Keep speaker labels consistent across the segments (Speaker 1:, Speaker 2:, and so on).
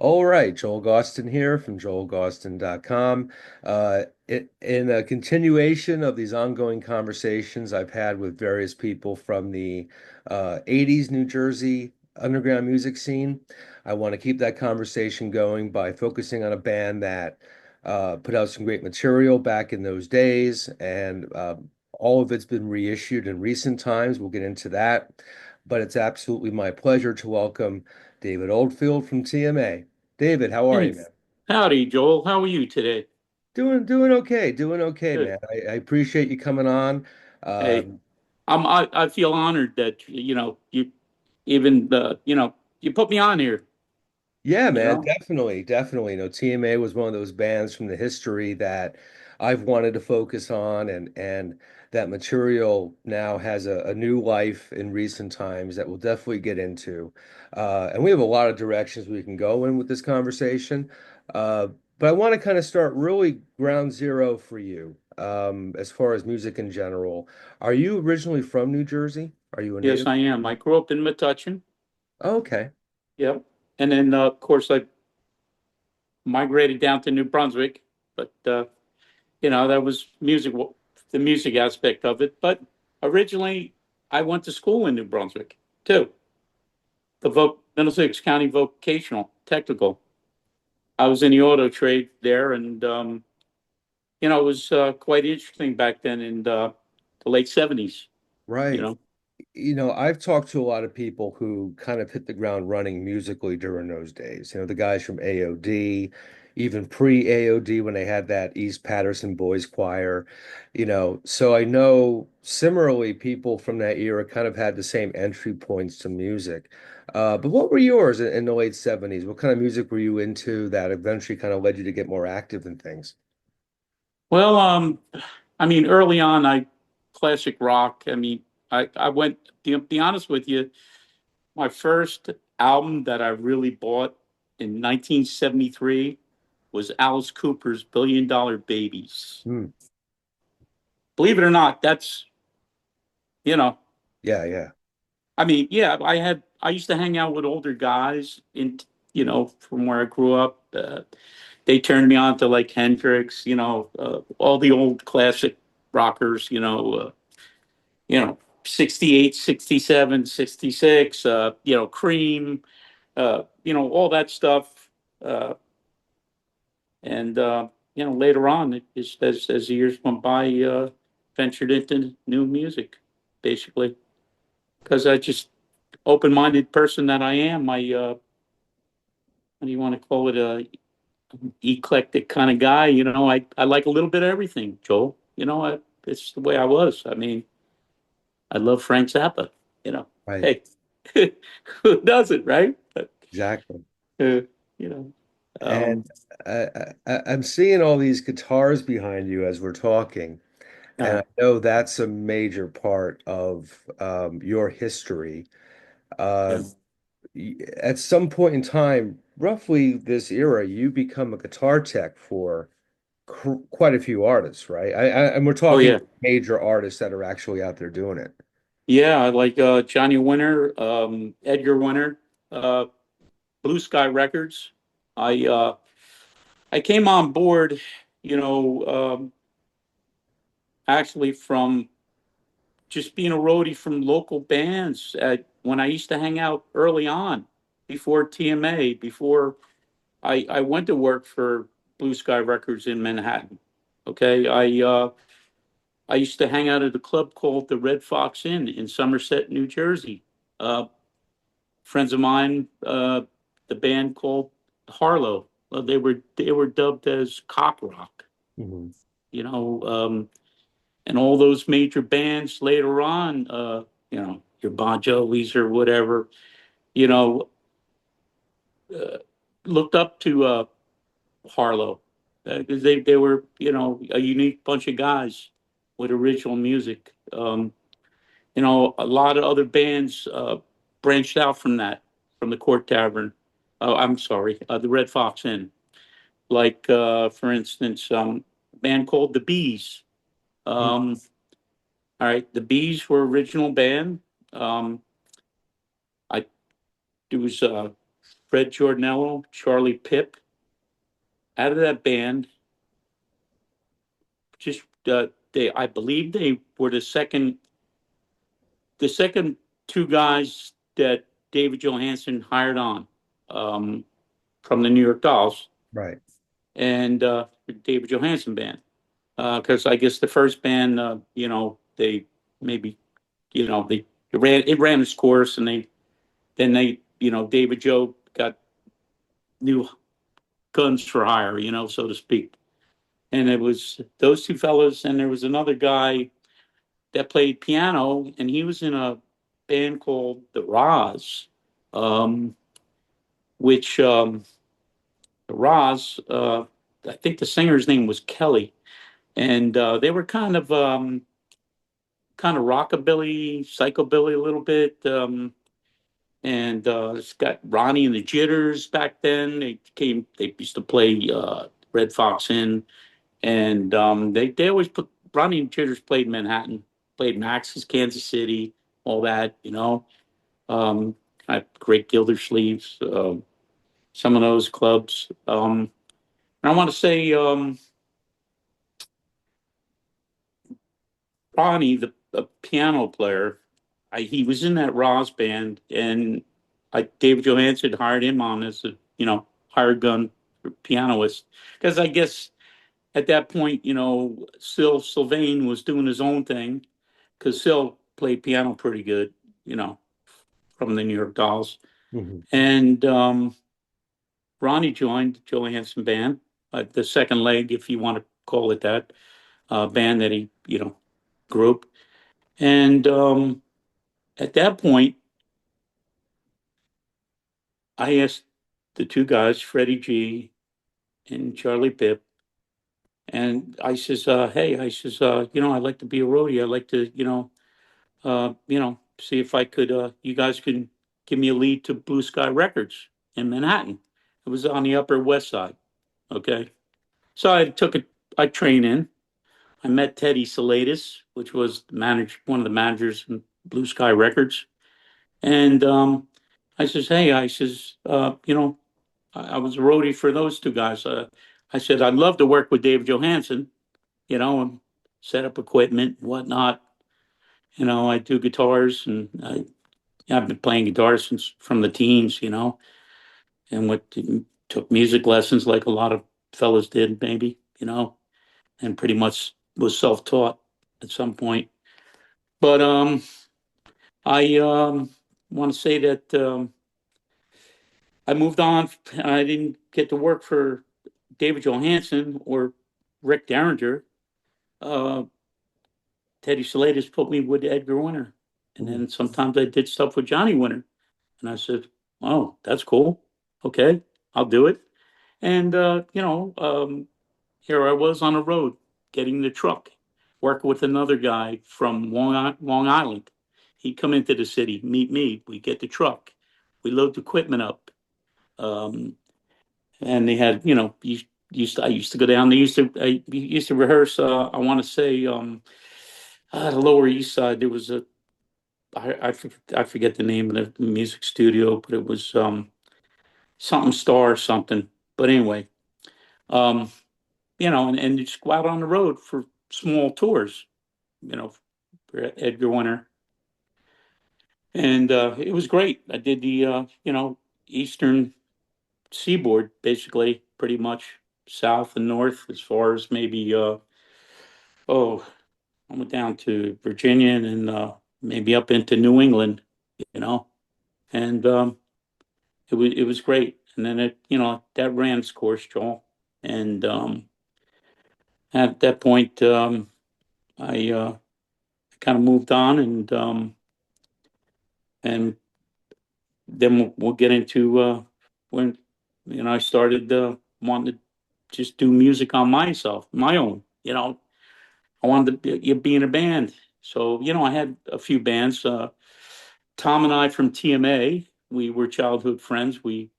Speaker 1: All right, Joel Gausten here from joelgausten.com. In a continuation of these ongoing conversations I've had with various people from the 80s New Jersey underground music scene, I want to keep that conversation going by focusing on a band that put out some great material back in those days, and all of it's been reissued in recent times. We'll get into that, but it's absolutely my pleasure to welcome David Oldfield from TMA. David, how are you,
Speaker 2: Hey,
Speaker 1: man?
Speaker 2: howdy, Joel. How are you today?
Speaker 1: Doing okay,
Speaker 2: Good.
Speaker 1: man. I appreciate you coming on.
Speaker 2: Hey,
Speaker 1: Um,
Speaker 2: I feel honored that you even you put me on here.
Speaker 1: yeah,
Speaker 2: You
Speaker 1: man,
Speaker 2: know.
Speaker 1: definitely. TMA was one of those bands from the history that I've wanted to focus on, and that material now has a new life in recent times that we'll definitely get into. And we have a lot of directions we can go in with this conversation. Uh, but I want to kind of start really ground zero for you, as far as music in general. Are you originally from New Jersey? Are you a
Speaker 2: Yes,
Speaker 1: native?
Speaker 2: I am. I grew up in Metuchen.
Speaker 1: Oh, okay.
Speaker 2: Yep. And then of course I migrated down to New Brunswick, but that was the music aspect of it. But originally I went to school in New Brunswick too. Middlesex County Vocational Technical. I was in the auto trade there, and it was quite interesting back then in the late 70s, you
Speaker 1: Right.
Speaker 2: know.
Speaker 1: I've talked to a lot of people who kind of hit the ground running musically during those days. The guys from AOD, even pre-AOD when they had that East Patterson Boys Choir, So I know similarly people from that era kind of had the same entry points to music. But what were yours in the late 70s? What kind of music were you into that eventually kind of led you to get more active in things?
Speaker 2: Well, I mean, early on, classic rock. I mean, I went, to be honest with you, my first album that I really bought in 1973 was Alice Cooper's Billion Dollar Babies.
Speaker 1: Hmm.
Speaker 2: Believe it or not, you know,
Speaker 1: Yeah, yeah.
Speaker 2: I mean, yeah, I used to hang out with older guys from where I grew up. They turned me on to like Hendrix, all the old classic rockers, 68, 67, 66, Cream, all that stuff. Uh, and, later on, as the years went by, ventured into new music, basically, because I just open-minded person that I am. What do you want to call it? Eclectic kind of guy. I like a little bit of everything, Joel. It's the way I was. I mean, I love Frank Zappa. You know,
Speaker 1: Right.
Speaker 2: hey, who doesn't, right? But
Speaker 1: Exactly.
Speaker 2: uh, you know,
Speaker 1: And
Speaker 2: um,
Speaker 1: I'm seeing all these guitars behind you as we're talking, and
Speaker 2: uh,
Speaker 1: I know that's a major part of your history. Uh,
Speaker 2: yeah.
Speaker 1: at some point in time, roughly this era, you become a guitar tech for quite a few artists, right? And we're
Speaker 2: Oh
Speaker 1: talking
Speaker 2: yeah,
Speaker 1: major artists that are actually out there doing it.
Speaker 2: yeah. I like Johnny Winter, Edgar Winter, uh, Blue Sky Records. I uh, I came on board, you know, actually from just being a roadie from local bands when I used to hang out early on before TMA, before I went to work for Blue Sky Records in Manhattan. Okay. I used to hang out at a club called the Red Fox Inn in Somerset, New Jersey. Uh, Friends of mine, the band called Harlow. They were dubbed as cock rock,
Speaker 1: Mhm.
Speaker 2: you know, and all those major bands later on, your Bon Jovi's or whatever, you know, uh, looked up to Harlow because they were a unique bunch of guys with original music. A lot of other bands branched out from that, from the Court Tavern. Oh, I'm sorry, the Red Fox Inn. Like for instance, a band called the Bees. Um, all right, the Bees were original band. Um, I it was Fred Giordano, Charlie Pipp. Out of that band, just I believe they were the second two guys that David Johansen hired on um, from the New York Dolls
Speaker 1: Right.
Speaker 2: and David Johansen band. Because I guess the first band, they maybe, they it ran its course, and David Joe got new guns for hire, so to speak. And it was those two fellas, and there was another guy that played piano, and he was in a band called the Roz, um, which the Roz, I think the singer's name was Kelly, and they were kind of rockabilly, psychobilly a little bit. And it's got Ronnie and the Jitters back then. They used to play Red Fox Inn, and they always put Ronnie and Jitters played Manhattan, played Max's, Kansas City, all that. Um, I have great Gildersleeves, some of those clubs. And I want to say Ronnie, the piano player, he was in that Ross band, and David Johansen hired him on as a hired gun pianist, because I guess at that point, Sylvain was doing his own thing, because Syl played piano pretty good, you know, from the New York Dolls,
Speaker 1: Hmm.
Speaker 2: and Ronnie joined Johansen band, the second leg, if you want to call it that, band that he group, and at that point, I asked the two guys, Freddie G and Charlie Pip, and I says, "Hey," I says, "I'd like to be a roadie. I'd like to, see if I could. You guys can give me a lead to Blue Sky Records in Manhattan. It was on the Upper West Side. Okay, so I trained in. I met Teddy Salatis, which was one of the managers in Blue Sky Records, and I says, "Hey," I says, I was a roadie for those two guys. I said, I'd love to work with Dave Johansen, and set up equipment and whatnot. I do guitars, and I've been playing guitar since from the teens, and took music lessons like a lot of fellas did, maybe, and pretty much was self-taught at some point. But I want to say that I moved on. I didn't get to work for David Johansen or Rick Derringer. Uh, Teddy Salatis put me with Edgar Winter. And then sometimes I did stuff with Johnny Winter. And I said, "Oh, that's cool. Okay, I'll do it." And, here I was on the road getting the truck, working with another guy from Long Island. He'd come into the city, meet me. We get the truck. We load the equipment up. Um, and they had, I used to go down. I used to rehearse. I want to say, the Lower East Side. There was I forget the name of the music studio, but it was something Star or something. But anyway, um, and you just go out on the road for small tours, you know, for Edgar Winter, and it was great. I did the Eastern Seaboard, basically, pretty much south and north, as far as maybe oh, I went down to Virginia and maybe up into New England, you know, and it was great. And then that ran its course, Joel. And at that point, I kind of moved on, and then we'll get into when I started wanting to just do music on myself, my own. I wanted to be in a band. So I had a few bands. Tom and I from TMA, we were childhood friends. We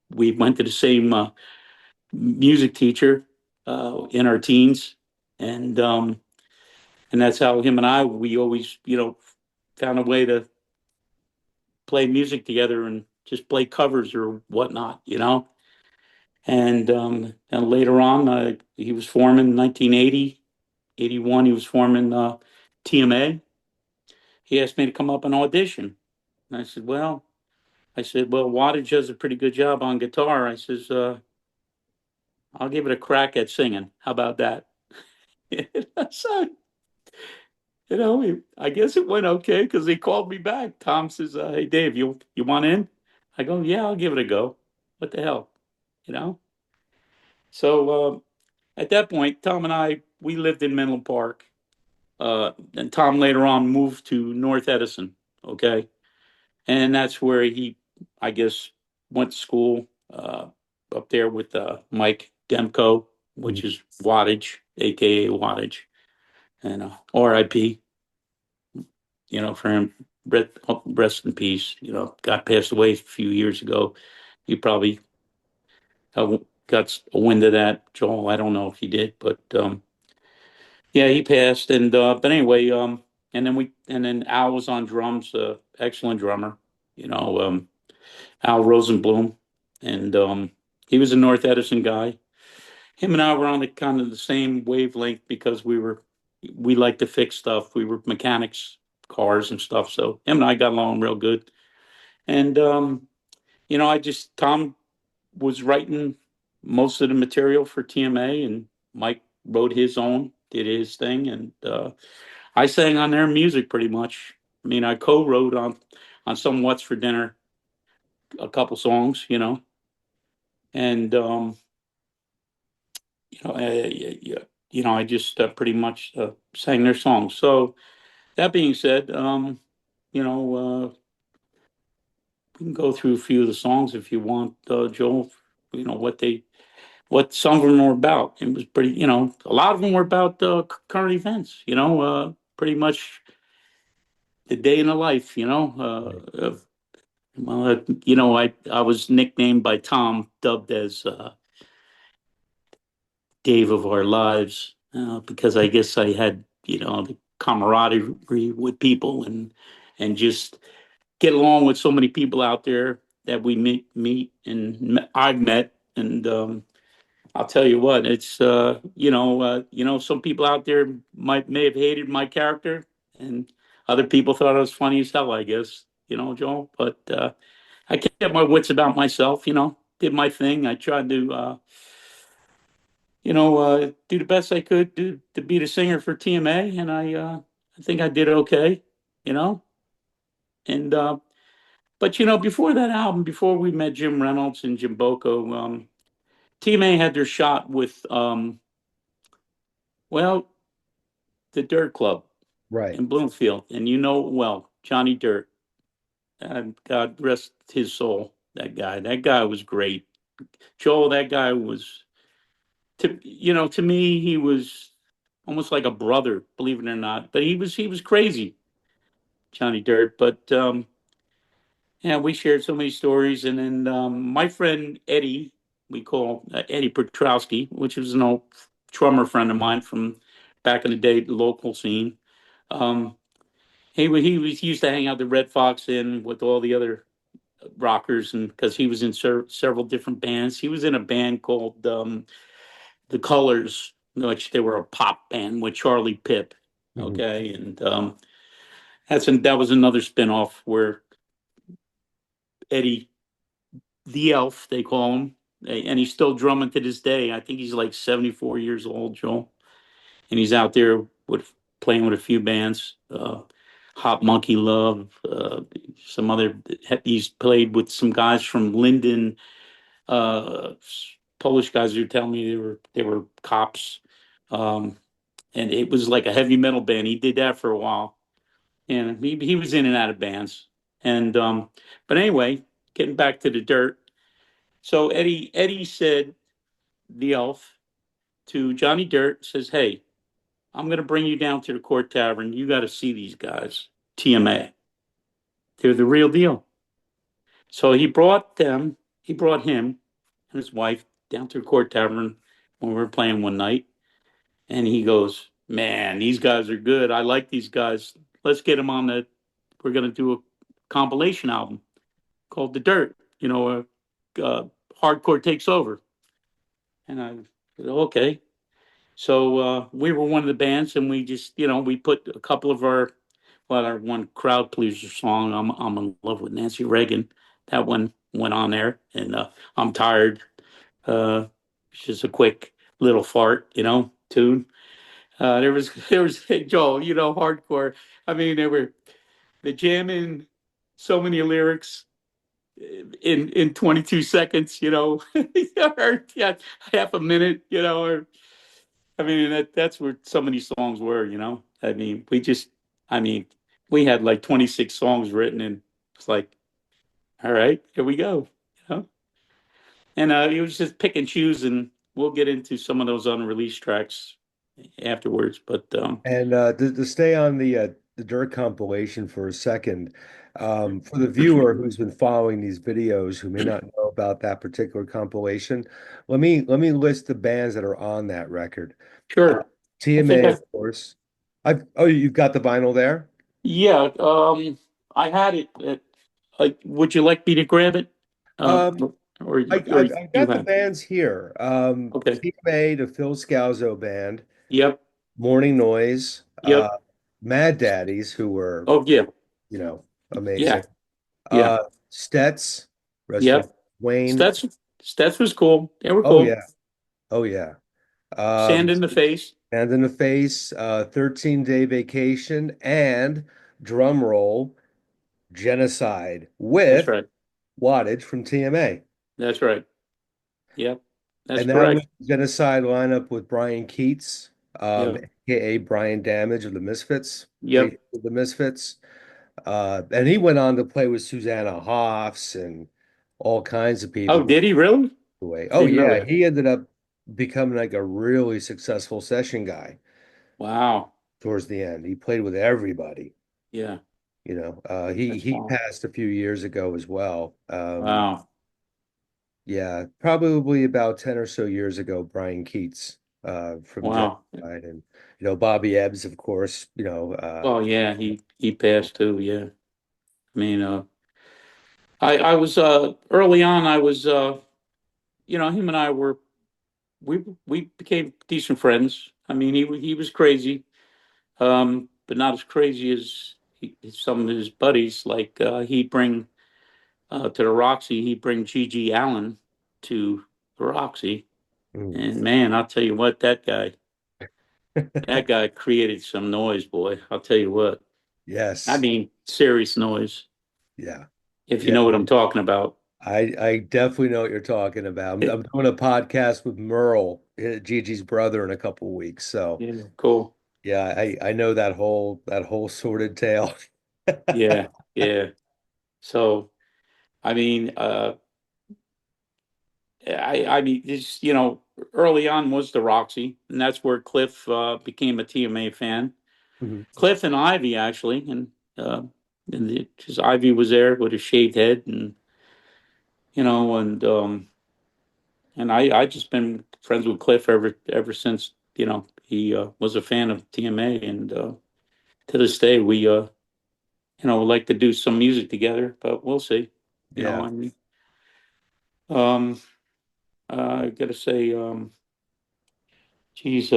Speaker 2: went to the same music teacher in our teens, and that's how him and we always found a way to play music together and just play covers or whatnot, And later on, he was forming in 1980, 81. He was forming TMA. He asked me to come up and audition. And I said, well, Wattage does a pretty good job on guitar. I says, I'll give it a crack at singing. How about that? So, I guess it went okay because he called me back. Tom says, hey, Dave, you want in? I go, yeah, I'll give it a go. What the hell, you know? So at that point, Tom and we lived in Menlo Park. And Tom later on moved to North Edison. Okay. And that's where he, I guess, went to school up there with Mike Demko, which
Speaker 1: Mhm.
Speaker 2: is Wattage, aka Wattage, and R.I.P. For him. Rest in peace. Got passed away a few years ago. You probably got a wind of that, Joel. I don't know if he did, but yeah, he passed. And but anyway, and then Al was on drums, excellent drummer. You know, Al Rosenblum, and he was a North Edison guy. Him and I were on the kind of the same wavelength because we like to fix stuff. We were mechanics, cars and stuff. So him and I got along real good. And Tom was writing most of the material for TMA, and Mike wrote his own, did his thing, and I sang on their music pretty much. I mean, I co-wrote on some What's for Dinner a couple songs, and yeah, I just pretty much sang their songs. So that being said, we can go through a few of the songs if you want, Joel. What some of them were about. It was pretty, a lot of them were about current events. Pretty much the day in the life.
Speaker 1: Right.
Speaker 2: I was nicknamed by Tom, dubbed as Dave of our lives, because I guess I had, the camaraderie with people and just get along with so many people out there that we meet and I've met. And I'll tell you what, it's some people out there may have hated my character, and other people thought I was funny as hell, I guess, Joel. But I kept my wits about myself, did my thing. I tried to do the best I could do to be the singer for TMA, and I think I did okay, you know. And but before that album, before we met Jim Reynolds and Jim Boko, TMA had their shot with well, the Dirt Club
Speaker 1: Right.
Speaker 2: in Bloomfield, and well, Johnny Dirt, and God rest his soul. That guy was great. Joel, that guy was to me, he was almost like a brother, believe it or not. But he was crazy, Johnny Dirt. But yeah, we shared so many stories. And then my friend Eddie, we call Eddie Petrowski, which was an old drummer friend of mine from back in the day, the local scene. Um, he used to hang out the Red Fox Inn with all the other rockers, and because he was in several different bands. He was in a band called The Colors, which they were a pop band with Charlie Pipp.
Speaker 1: Hmm.
Speaker 2: Okay, and that was another spinoff where Eddie the Elf, they call him, and he's still drumming to this day. I think he's like 74 years old, Joel, and he's out there with playing with a few bands. Hot Monkey Love, some other. He's played with some guys from Linden, uh, Polish guys who tell me they were cops, um, and it was like a heavy metal band. He did that for a while, and he was in and out of bands. And but anyway, getting back to the Dirt. So Eddie said the Elf to Johnny Dirt says, "Hey, I'm going to bring you down to the Court Tavern. You got to see these guys, TMA. They're the real deal." So he brought him and his wife down to the Court Tavern when we were playing one night. And he goes, "Man, these guys are good. I like these guys. Let's get them on we're going to do a compilation album." called The Dirt. Hardcore takes over. And I said, okay. So we were one of the bands, and we just, we put a couple of our one crowd pleaser song, I'm in love with Nancy Reagan. That one went on there, and I'm tired. It's just a quick little fart, tune. There was Joel, hardcore. I mean, they jamming so many lyrics in 22 seconds, or yeah, half a minute, or I mean, that's where so many songs were. I mean, I mean, we had like 26 songs written, and it's like, all right, here we go, you know. And it was just pick and choose, and we'll get into some of those unreleased tracks afterwards. But
Speaker 1: And to stay on the Dirt compilation for a second, for the viewer who's been following these videos who may not know about that particular compilation, let me list the bands that are on that record. Uh,
Speaker 2: sure, I think
Speaker 1: TMA, of course. You've got the vinyl there?
Speaker 2: yeah, I had it. Would you like me to grab it? Um,
Speaker 1: Um,
Speaker 2: or
Speaker 1: I've
Speaker 2: you
Speaker 1: got the
Speaker 2: have?
Speaker 1: bands here.
Speaker 2: Okay.
Speaker 1: TMA, the Phil Scalzo Band,
Speaker 2: Yep.
Speaker 1: Morning Noise,
Speaker 2: Yep.
Speaker 1: Mad Daddies, who were,
Speaker 2: Oh yeah.
Speaker 1: you know,
Speaker 2: Yeah.
Speaker 1: amazing.
Speaker 2: Yeah.
Speaker 1: Stets, rest in
Speaker 2: Yep.
Speaker 1: Wayne.
Speaker 2: Stats was cool. They were
Speaker 1: Oh
Speaker 2: cool.
Speaker 1: yeah, oh yeah.
Speaker 2: Sand in the face.
Speaker 1: And in the Face, 13-Day Vacation, and drum roll, Genocide
Speaker 2: That's
Speaker 1: with
Speaker 2: right.
Speaker 1: Wattage from TMA.
Speaker 2: That's right. Yep. That's
Speaker 1: And that was
Speaker 2: correct.
Speaker 1: Genocide lineup with Brian Keats,
Speaker 2: Yeah.
Speaker 1: aka Brian Damage of the Misfits,
Speaker 2: Yep.
Speaker 1: bassist of the Misfits. And he went on to play with Susanna Hoffs and all kinds of
Speaker 2: Oh,
Speaker 1: people
Speaker 2: did he really?
Speaker 1: away.
Speaker 2: I
Speaker 1: Oh
Speaker 2: didn't know
Speaker 1: yeah,
Speaker 2: that.
Speaker 1: he ended up becoming like a really successful session guy
Speaker 2: Wow.
Speaker 1: towards the end. He played with everybody.
Speaker 2: Yeah.
Speaker 1: He
Speaker 2: That's
Speaker 1: he
Speaker 2: wow.
Speaker 1: passed a few years ago as well.
Speaker 2: Wow.
Speaker 1: Yeah, probably about 10 or so years ago, Brian Keats from
Speaker 2: Wow.
Speaker 1: Genocide, and Bobby Ebbs, of course,
Speaker 2: Well, yeah, he passed too. Yeah. I mean, I was early on. I was him and I we became decent friends. I mean, he was crazy, but not as crazy as some of his buddies. Like he'd bring to the Roxy, he'd bring Gigi Allen to the Roxy,
Speaker 1: Mm.
Speaker 2: and man, I'll tell you what, that guy created some noise, boy. I'll tell you what. I
Speaker 1: Yes.
Speaker 2: mean, serious noise,
Speaker 1: Yeah.
Speaker 2: if you
Speaker 1: Yeah.
Speaker 2: know what I'm talking about.
Speaker 1: I definitely know what you're talking about. I'm doing a podcast with Merle, Gigi's brother, in a couple weeks. So
Speaker 2: Yeah, cool.
Speaker 1: yeah, I know that whole sordid tale.
Speaker 2: Yeah, yeah. So, I mean, I mean, early on was the Roxy, and that's where Cliff became a TMA fan.
Speaker 1: Mhm.
Speaker 2: Cliff and Ivy actually, uh, because Ivy was there with a shaved head, and you know, and I just been friends with Cliff ever since he was a fan of TMA, and to this day we like to do some music together, but we'll see.
Speaker 1: Yeah.
Speaker 2: I mean, um, I gotta say, geez,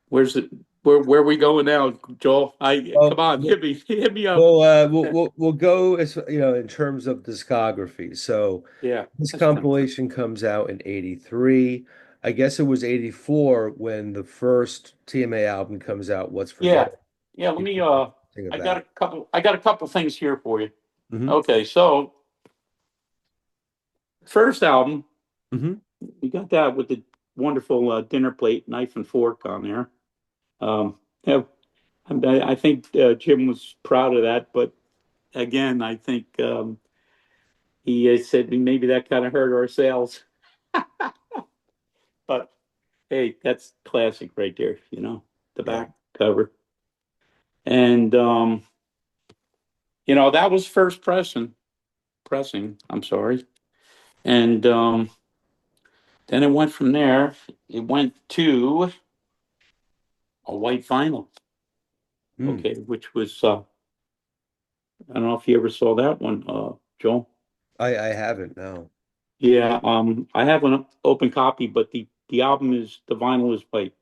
Speaker 2: where's it? Where are we going now, Joel? I come
Speaker 1: Well,
Speaker 2: on, hit me up.
Speaker 1: we'll go as in terms of discography. So
Speaker 2: Yeah,
Speaker 1: this
Speaker 2: that's fine.
Speaker 1: compilation comes out in '83. I guess it was '84 when the first TMA album comes out, What's for
Speaker 2: Yeah,
Speaker 1: Dinner.
Speaker 2: yeah. Let
Speaker 1: You
Speaker 2: me.
Speaker 1: think of
Speaker 2: I got
Speaker 1: that.
Speaker 2: a couple. I got a couple things here for you.
Speaker 1: Hmm.
Speaker 2: Okay, so first album,
Speaker 1: Hmm.
Speaker 2: we got that with the wonderful dinner plate, knife and fork on there. Yeah, I think Jim was proud of that, but again, I think he said maybe that kind of hurt our sales. But hey, that's classic right there. The
Speaker 1: Yeah.
Speaker 2: back cover, and that was first pressing. I'm sorry, and then it went from there. It went to a white vinyl,
Speaker 1: Mm.
Speaker 2: okay, which was I don't know if you ever saw that one, Joel.
Speaker 1: I haven't, no.
Speaker 2: Yeah, I have an open copy, but the album is the vinyl is white,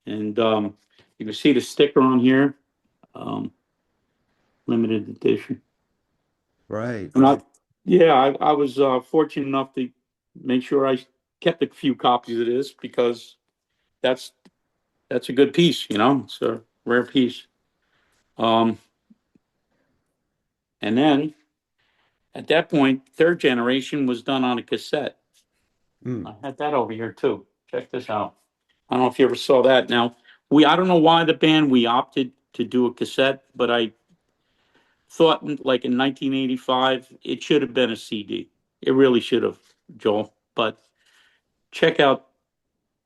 Speaker 2: and you can see the sticker on here, um, limited edition.
Speaker 1: Right.
Speaker 2: And yeah, I was fortunate enough to make sure I kept a few copies of this because that's that's a good piece, you know. It's a rare piece. Um, and then at that point, third generation was done on a cassette.
Speaker 1: Mm.
Speaker 2: I had that over here too. Check this out. I don't know if you ever saw that. Now, I don't know why the band we opted to do a cassette, but I thought like in 1985 it should have been a CD. It really should have, Joel. But check out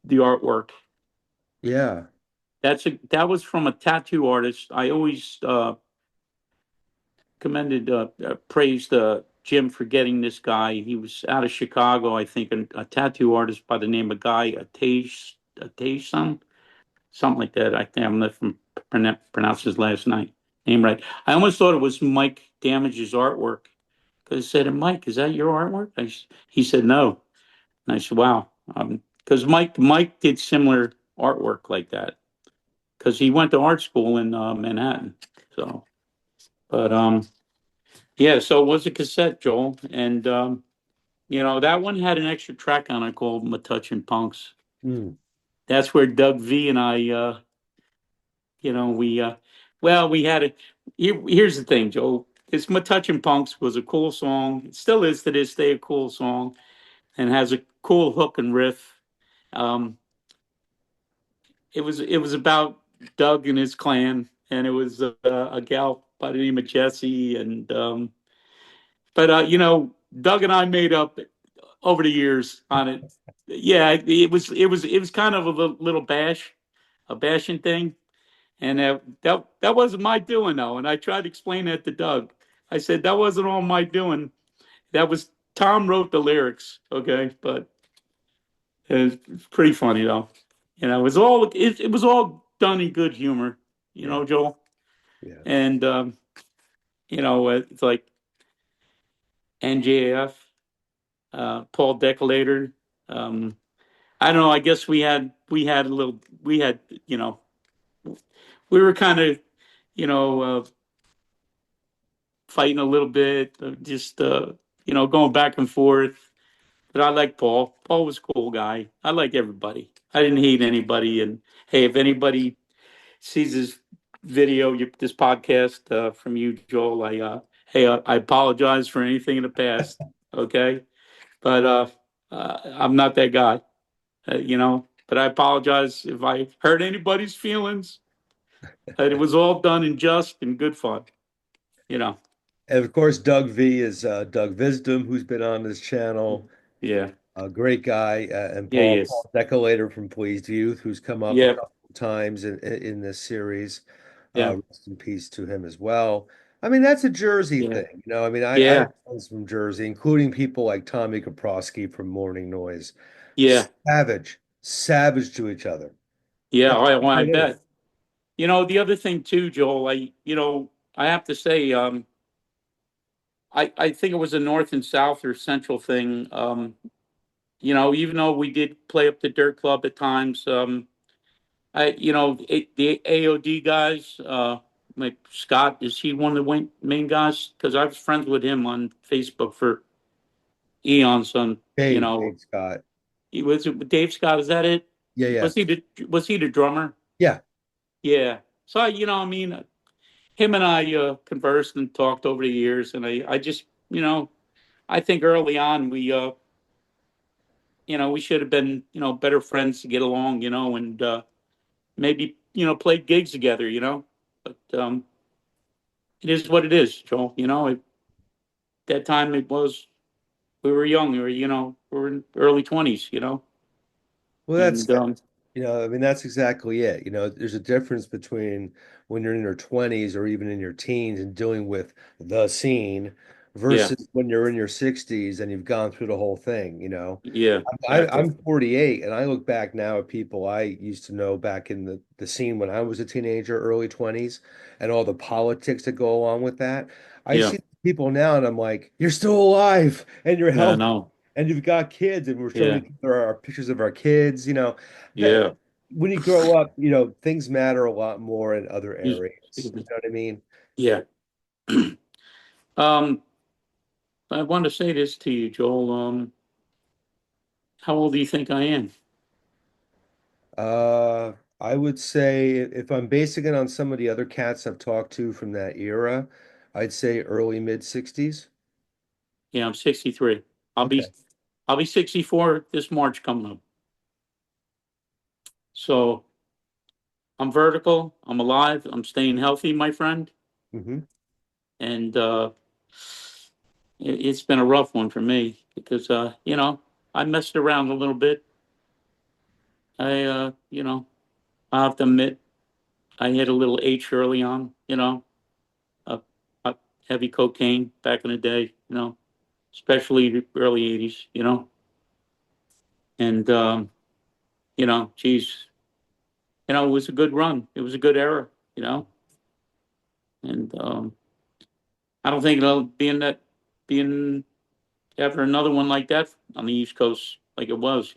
Speaker 2: the artwork.
Speaker 1: Yeah.
Speaker 2: That was from a tattoo artist. I always commended praised Jim for getting this guy. He was out of Chicago, I think, a tattoo artist by the name of Guy Atayson, something like that. I think I'm not from pronounce his last name right. I almost thought it was Mike Damage's artwork because I said, "Mike, is that your artwork?" He said no, and I said, "Wow," because Mike did similar artwork like that because he went to art school in Manhattan. So, but yeah, so it was a cassette, Joel, and that one had an extra track on it called "Metuchen Punks."
Speaker 1: Mm.
Speaker 2: That's where Doug V and I, we well, we had it. Here's the thing, Joel. This "Metuchen Punks" was a cool song. It still is to this day a cool song, and has a cool hook and riff. Um, it was about Doug and his clan, and it was a gal by the name of Jessie, and but Doug and I made up over the years on it. Yeah, it was kind of a little a bashing thing, and that wasn't my doing though. And I tried to explain that to Doug. I said that wasn't all my doing. That was Tom wrote the lyrics, okay, but it's pretty funny though. It was all done in good humor,
Speaker 1: Yeah.
Speaker 2: Joel.
Speaker 1: Yeah.
Speaker 2: And it's like NJAF, Paul Decolator. Um, I don't know. I guess we had a little we had you know we were kind of fighting a little bit, just going back and forth. But I like Paul. Paul was a cool guy. I like everybody. I didn't hate anybody. And hey, if anybody sees this video, this podcast from you, Joel, I apologize for anything in the past. Okay, but I'm not that guy. But I apologize if I hurt anybody's feelings. It was all done in just and good fun. You know.
Speaker 1: And of course, Doug V is Doug Visdom, who's been on this channel.
Speaker 2: Yeah.
Speaker 1: A great guy, and
Speaker 2: Yeah.
Speaker 1: Paul
Speaker 2: Yes.
Speaker 1: Decolator from Pleased Youth, who's come up a
Speaker 2: Yeah.
Speaker 1: couple of times in this series.
Speaker 2: Yeah.
Speaker 1: Rest in peace to him as well. I mean, that's a Jersey
Speaker 2: Yeah.
Speaker 1: thing, you know. I mean, I
Speaker 2: Yeah.
Speaker 1: have friends from Jersey, including people like Tommy Kaprosky from Morning Noise.
Speaker 2: Yeah.
Speaker 1: Savage, savage to each other.
Speaker 2: Yeah.
Speaker 1: That's
Speaker 2: I
Speaker 1: what it is.
Speaker 2: bet. The other thing too, Joel, I have to say, I think it was a north and south or central thing. Even though we did play up the Dirt Club at times, the AOD guys, like Scott, is he one of the main guys? Because I was friends with him on Facebook for eons.
Speaker 1: Dave Scott.
Speaker 2: He was Dave Scott. Is that it?
Speaker 1: Yeah, yeah,
Speaker 2: Was he the drummer?
Speaker 1: yeah.
Speaker 2: Yeah. So I mean, him and I conversed and talked over the years, and I just I think early on we should have been better friends to get along, and maybe play gigs together, but it is what it is, Joel. At that time it was we were young, we were in early 20s,
Speaker 1: Well, that's
Speaker 2: and
Speaker 1: I mean, that's exactly it. There's a difference between when you're in your 20s or even in your teens and dealing with the scene
Speaker 2: Yeah.
Speaker 1: versus when you're in your 60s and you've gone through the whole thing,
Speaker 2: Yeah. Exactly.
Speaker 1: I'm 48 and I look back now at people I used to know back in the scene when I was a teenager, early 20s, and all the politics that go along with that. I
Speaker 2: Yeah.
Speaker 1: see people now and I'm like, you're still alive and you're
Speaker 2: Yeah.
Speaker 1: healthy
Speaker 2: No.
Speaker 1: and you've got kids and we're showing
Speaker 2: Yeah.
Speaker 1: each other our pictures of our kids, that
Speaker 2: Yeah.
Speaker 1: when you grow up, things matter a lot more in other
Speaker 2: You-
Speaker 1: areas. You know what I mean?
Speaker 2: Yeah. Um, I want to say this to you, Joel. How old do you think I am?
Speaker 1: Uh, I would say if I'm basing it on some of the other cats I've talked to from that era, I'd say early mid 60s.
Speaker 2: Yeah, I'm 63. I'll
Speaker 1: Okay.
Speaker 2: be I'll be 64 this March coming up. So I'm vertical. I'm alive. I'm staying healthy, my friend.
Speaker 1: Hmm.
Speaker 2: And it's been a rough one for me because I messed around a little bit. I have to admit I had a little H early on. Uh, uh, heavy cocaine back in the day. Especially the early '80s. And geez, it was a good run. It was a good era. And I don't think it'll being ever another one like that on the East Coast like it was.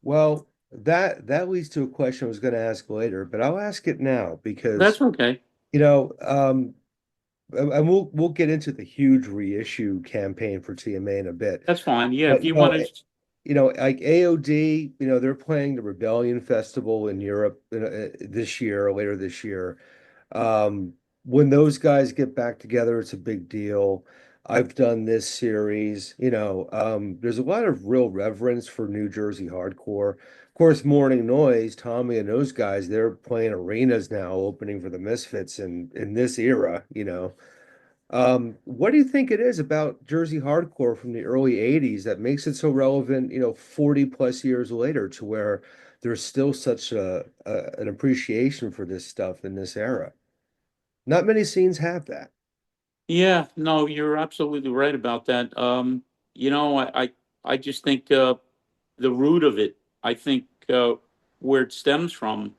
Speaker 1: Well, that leads to a question I was going to ask later, but I'll ask it now
Speaker 2: That's
Speaker 1: because,
Speaker 2: okay.
Speaker 1: you know, um, and we'll get into the huge reissue campaign for TMA in a bit.
Speaker 2: That's fine. Yeah,
Speaker 1: But
Speaker 2: if you want to,
Speaker 1: like AOD, they're playing the Rebellion Festival in Europe this year or later this year. Um, when those guys get back together, it's a big deal. I've done this series, there's a lot of real reverence for New Jersey hardcore. Of course, Morning Noise, Tommy and those guys, they're playing arenas now, opening for the Misfits in this era. What do you think it is about Jersey hardcore from the early 80s that makes it so relevant, 40 plus years later to where there's still such an appreciation for this stuff in this era? Not many scenes have that.
Speaker 2: yeah, no, you're absolutely right about that. I just think the root of it, I think where it stems from,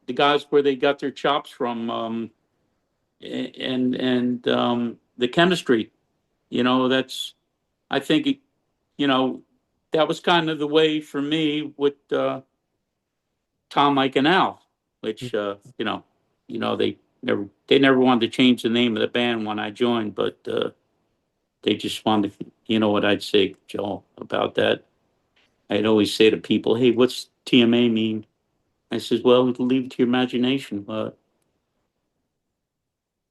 Speaker 2: the guys where they got their chops from, and the chemistry, that's I think you know that was kind of the way for me with Tom, Mike, and Al, which they never wanted to change the name of the band when I joined, but they just wanted to, what I'd say, Joel, about that. I'd always say to people, "Hey, what's TMA mean?" I says, "Well, leave it to your imagination. The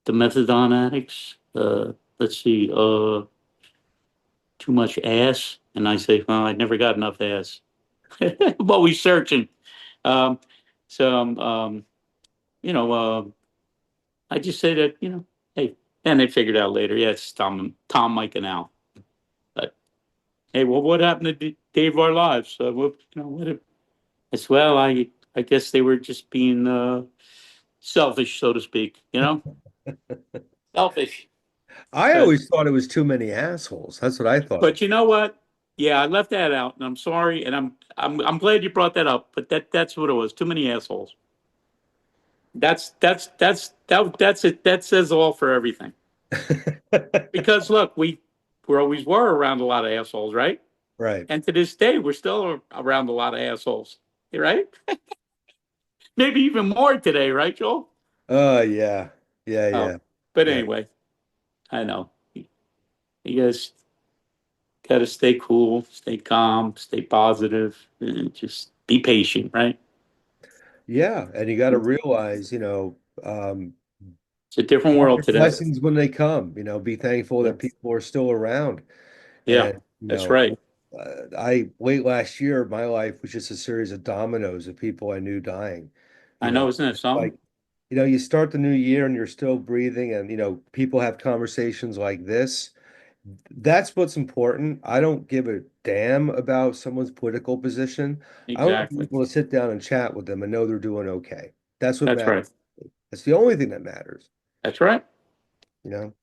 Speaker 2: methadone addicts. Let's see, too much ass." And I say, "Well, I never got enough ass. I'm always searching." Um, so, you know, I just say that, hey, and they figured out later, yeah, it's Tom, Mike, and Al. But hey, well, what happened to Dave Our Lives? As well, I guess they were just being selfish, so to speak. Selfish.
Speaker 1: I
Speaker 2: But
Speaker 1: always thought it was too many assholes. That's what I thought.
Speaker 2: but you know what? Yeah, I left that out, and I'm sorry, and I'm glad you brought that up. But that's what it was. Too many assholes. That's it. That says all for everything. Because look, we always were around a lot of assholes, right?
Speaker 1: Right.
Speaker 2: And to this day, we're still around a lot of assholes, right? Maybe even more today, right, Joel?
Speaker 1: Oh, yeah. Yeah,
Speaker 2: Oh,
Speaker 1: yeah.
Speaker 2: but
Speaker 1: Yeah.
Speaker 2: anyway, I know you guys got to stay cool, stay calm, stay positive, and just be patient, right?
Speaker 1: Yeah. And you got to realize,
Speaker 2: It's a different
Speaker 1: count
Speaker 2: world
Speaker 1: your
Speaker 2: today.
Speaker 1: blessings when they come, be thankful
Speaker 2: Yeah,
Speaker 1: that people are still around.
Speaker 2: yeah,
Speaker 1: And,
Speaker 2: that's right.
Speaker 1: late last year, my life was just a series of dominoes of people I knew dying.
Speaker 2: I
Speaker 1: You
Speaker 2: know,
Speaker 1: know,
Speaker 2: isn't it something?
Speaker 1: like, you start the new year and you're still breathing, and, people have conversations like this. That's what's important. I don't give a damn about someone's political position. I want
Speaker 2: Exactly.
Speaker 1: people to sit down and chat with them and know they're doing okay. That's what
Speaker 2: That's
Speaker 1: matters.
Speaker 2: right.
Speaker 1: That's the only thing that matters,
Speaker 2: That's right.
Speaker 1: you know?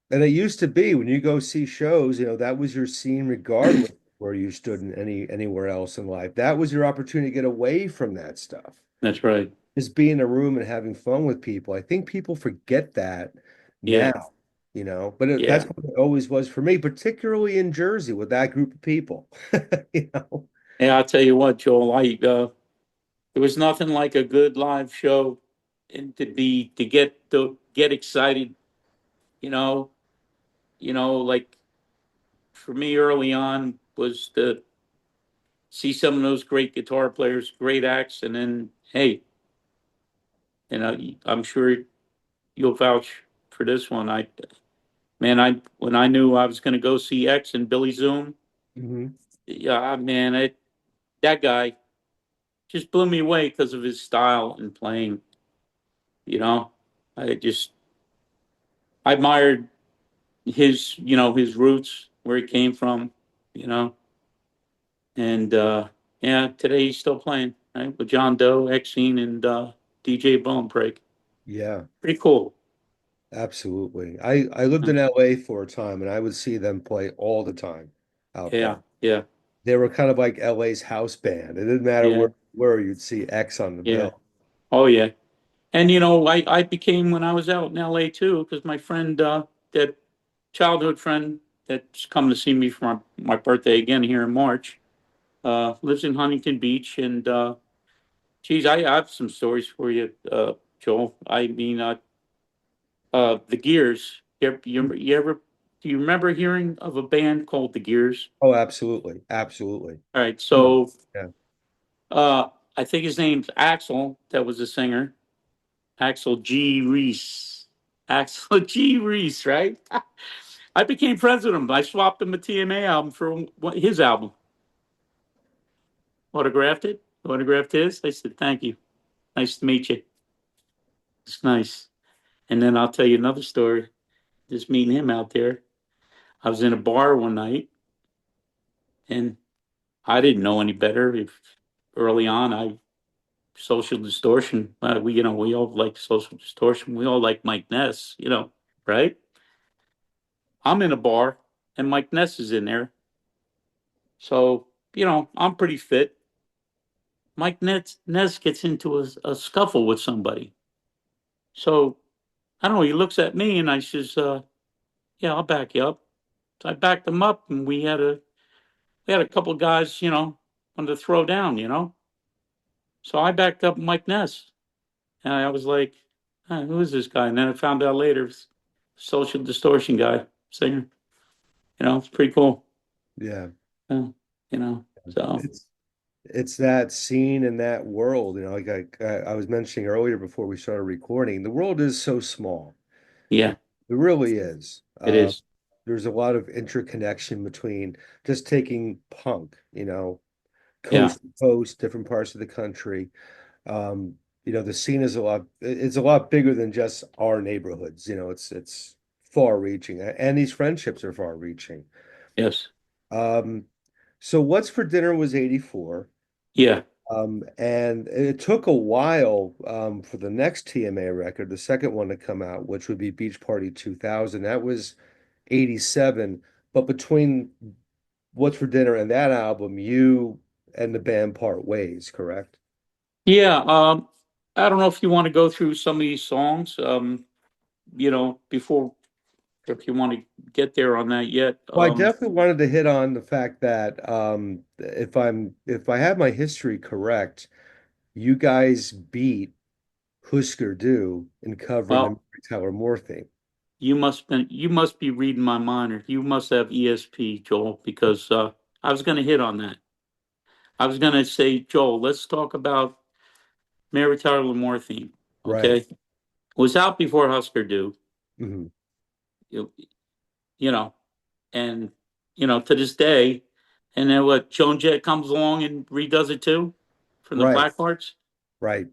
Speaker 1: And it used to be when you go see shows, that was your scene regardless of where you stood in anywhere else in life. That was your opportunity to get away from that stuff.
Speaker 2: That's right.
Speaker 1: Just be in a room and having fun with people. I think people forget that
Speaker 2: Yeah.
Speaker 1: now, but that's
Speaker 2: Yeah.
Speaker 1: what it always was for me, particularly in Jersey with that group of people. You know?
Speaker 2: Yeah, I'll tell you what, Joel, there was nothing like a good live show and to get excited, you know, like for me early on was to see some of those great guitar players, great acts, and then hey, I'm sure you'll vouch for this one. I when I knew I was going to go see X and Billy Zoom,
Speaker 1: Hmm.
Speaker 2: yeah, man, that guy just blew me away because of his style and playing. You know, I just I admired his roots, where he came from, you know, and yeah, today he's still playing right with John Doe, Exene, and DJ Bonebrake.
Speaker 1: Yeah,
Speaker 2: Pretty cool.
Speaker 1: absolutely. I lived in LA for a time and I would see them play all the time out
Speaker 2: Yeah,
Speaker 1: there.
Speaker 2: yeah,
Speaker 1: They were kind of like LA's house band. It didn't matter
Speaker 2: yeah,
Speaker 1: where you'd see X on the
Speaker 2: yeah.
Speaker 1: bill.
Speaker 2: Oh yeah. And I became when I was out in LA too, because my friend, that childhood friend that's come to see me for my birthday again here in March, lives in Huntington Beach, and geez, I have some stories for you, Joel. I mean, the Gears. Do you remember hearing of a band called the Gears?
Speaker 1: Oh, absolutely. Absolutely.
Speaker 2: All right,
Speaker 1: Yeah.
Speaker 2: so
Speaker 1: Yeah.
Speaker 2: I think his name's Axel. That was the singer, Axel G. Reese. Axel G. Reese, right? I became friends with him. I swapped him a TMA album for his album. Autographed it. Autographed his. I said, "Thank you. Nice to meet you. It's nice." And then I'll tell you another story. Just meeting him out there. I was in a bar one night, and I didn't know any better. If early on, I social distortion. We all like social distortion. We all like Mike Ness. Right? I'm in a bar, and Mike Ness is in there. So I'm pretty fit. Ness gets into a scuffle with somebody. So I don't know. He looks at me, and I says, "Yeah, I'll back you up." So I backed him up, and we had a couple of guys, wanted to throw down. So I backed up Mike Ness, and I was like, "Who is this guy?" And then I found out later, it's social distortion guy, singer. It's pretty cool.
Speaker 1: Yeah.
Speaker 2: Uh, so
Speaker 1: It's it's that scene in that world, like I was mentioning earlier before we started recording, the world is so small.
Speaker 2: yeah,
Speaker 1: It really is.
Speaker 2: it is.
Speaker 1: There's a lot of interconnection between just taking punk,
Speaker 2: Yeah,
Speaker 1: coast to coast, different parts of the country. The scene is it's a lot bigger than just our neighborhoods. It's far reaching, and these friendships are far reaching.
Speaker 2: yes,
Speaker 1: Um, so What's for Dinner was 84.
Speaker 2: yeah,
Speaker 1: And it took a while for the next TMA record, the second one to come out, which would be Beach Party 2000. That was 87. But between What's for Dinner and that album, you and the band part ways, correct?
Speaker 2: yeah. I don't know if you want to go through some of these songs, before, if you want to get there on that yet.
Speaker 1: Well, I definitely wanted to hit on the fact that if I have my history correct, you guys beat Husker Du in covering the
Speaker 2: Well,
Speaker 1: Mary Tyler Moore theme.
Speaker 2: you must be reading my mind, or you must have ESP, Joel, because I was going to hit on that. I was going to say, Joel, let's talk about Mary Tyler Moore theme.
Speaker 1: Right.
Speaker 2: Okay, it was out before Husker Du.
Speaker 1: Hmm.
Speaker 2: You, you know, and to this day, and then what? Joan Jett comes along and redoes it too, from the
Speaker 1: Right.
Speaker 2: Black Hearts.
Speaker 1: Right.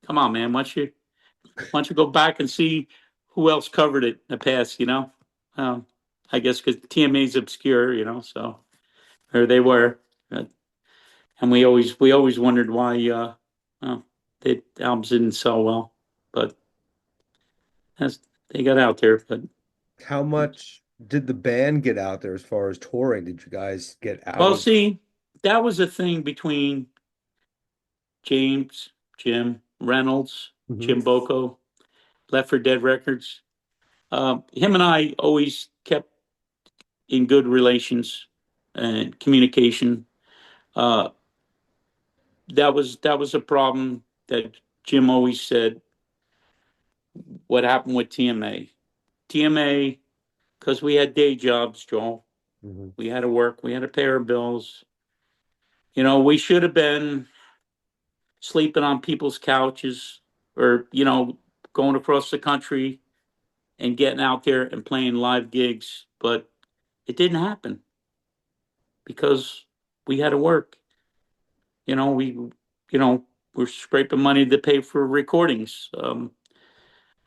Speaker 2: Come on, man! Why don't you go back and see who else covered it in the past? Um, I guess because TMA is obscure, so there they were. And we always wondered why the albums didn't sell well. but that's they got out there. But
Speaker 1: How much did the band get out there as far as touring? Did you guys get out
Speaker 2: well,
Speaker 1: of?
Speaker 2: see, that was a thing between James, Jim Reynolds,
Speaker 1: Mhm.
Speaker 2: Jim Boko, Left for Dead Records. Him and I always kept in good relations and communication. Uh, that was a problem that Jim always said. What happened with TMA? TMA, because we had day jobs, Joel.
Speaker 1: Mhm.
Speaker 2: We had to work. We had to pay our bills. We should have been sleeping on people's couches or, going across the country and getting out there and playing live gigs. But it didn't happen because we had to work. We're scraping money to pay for recordings.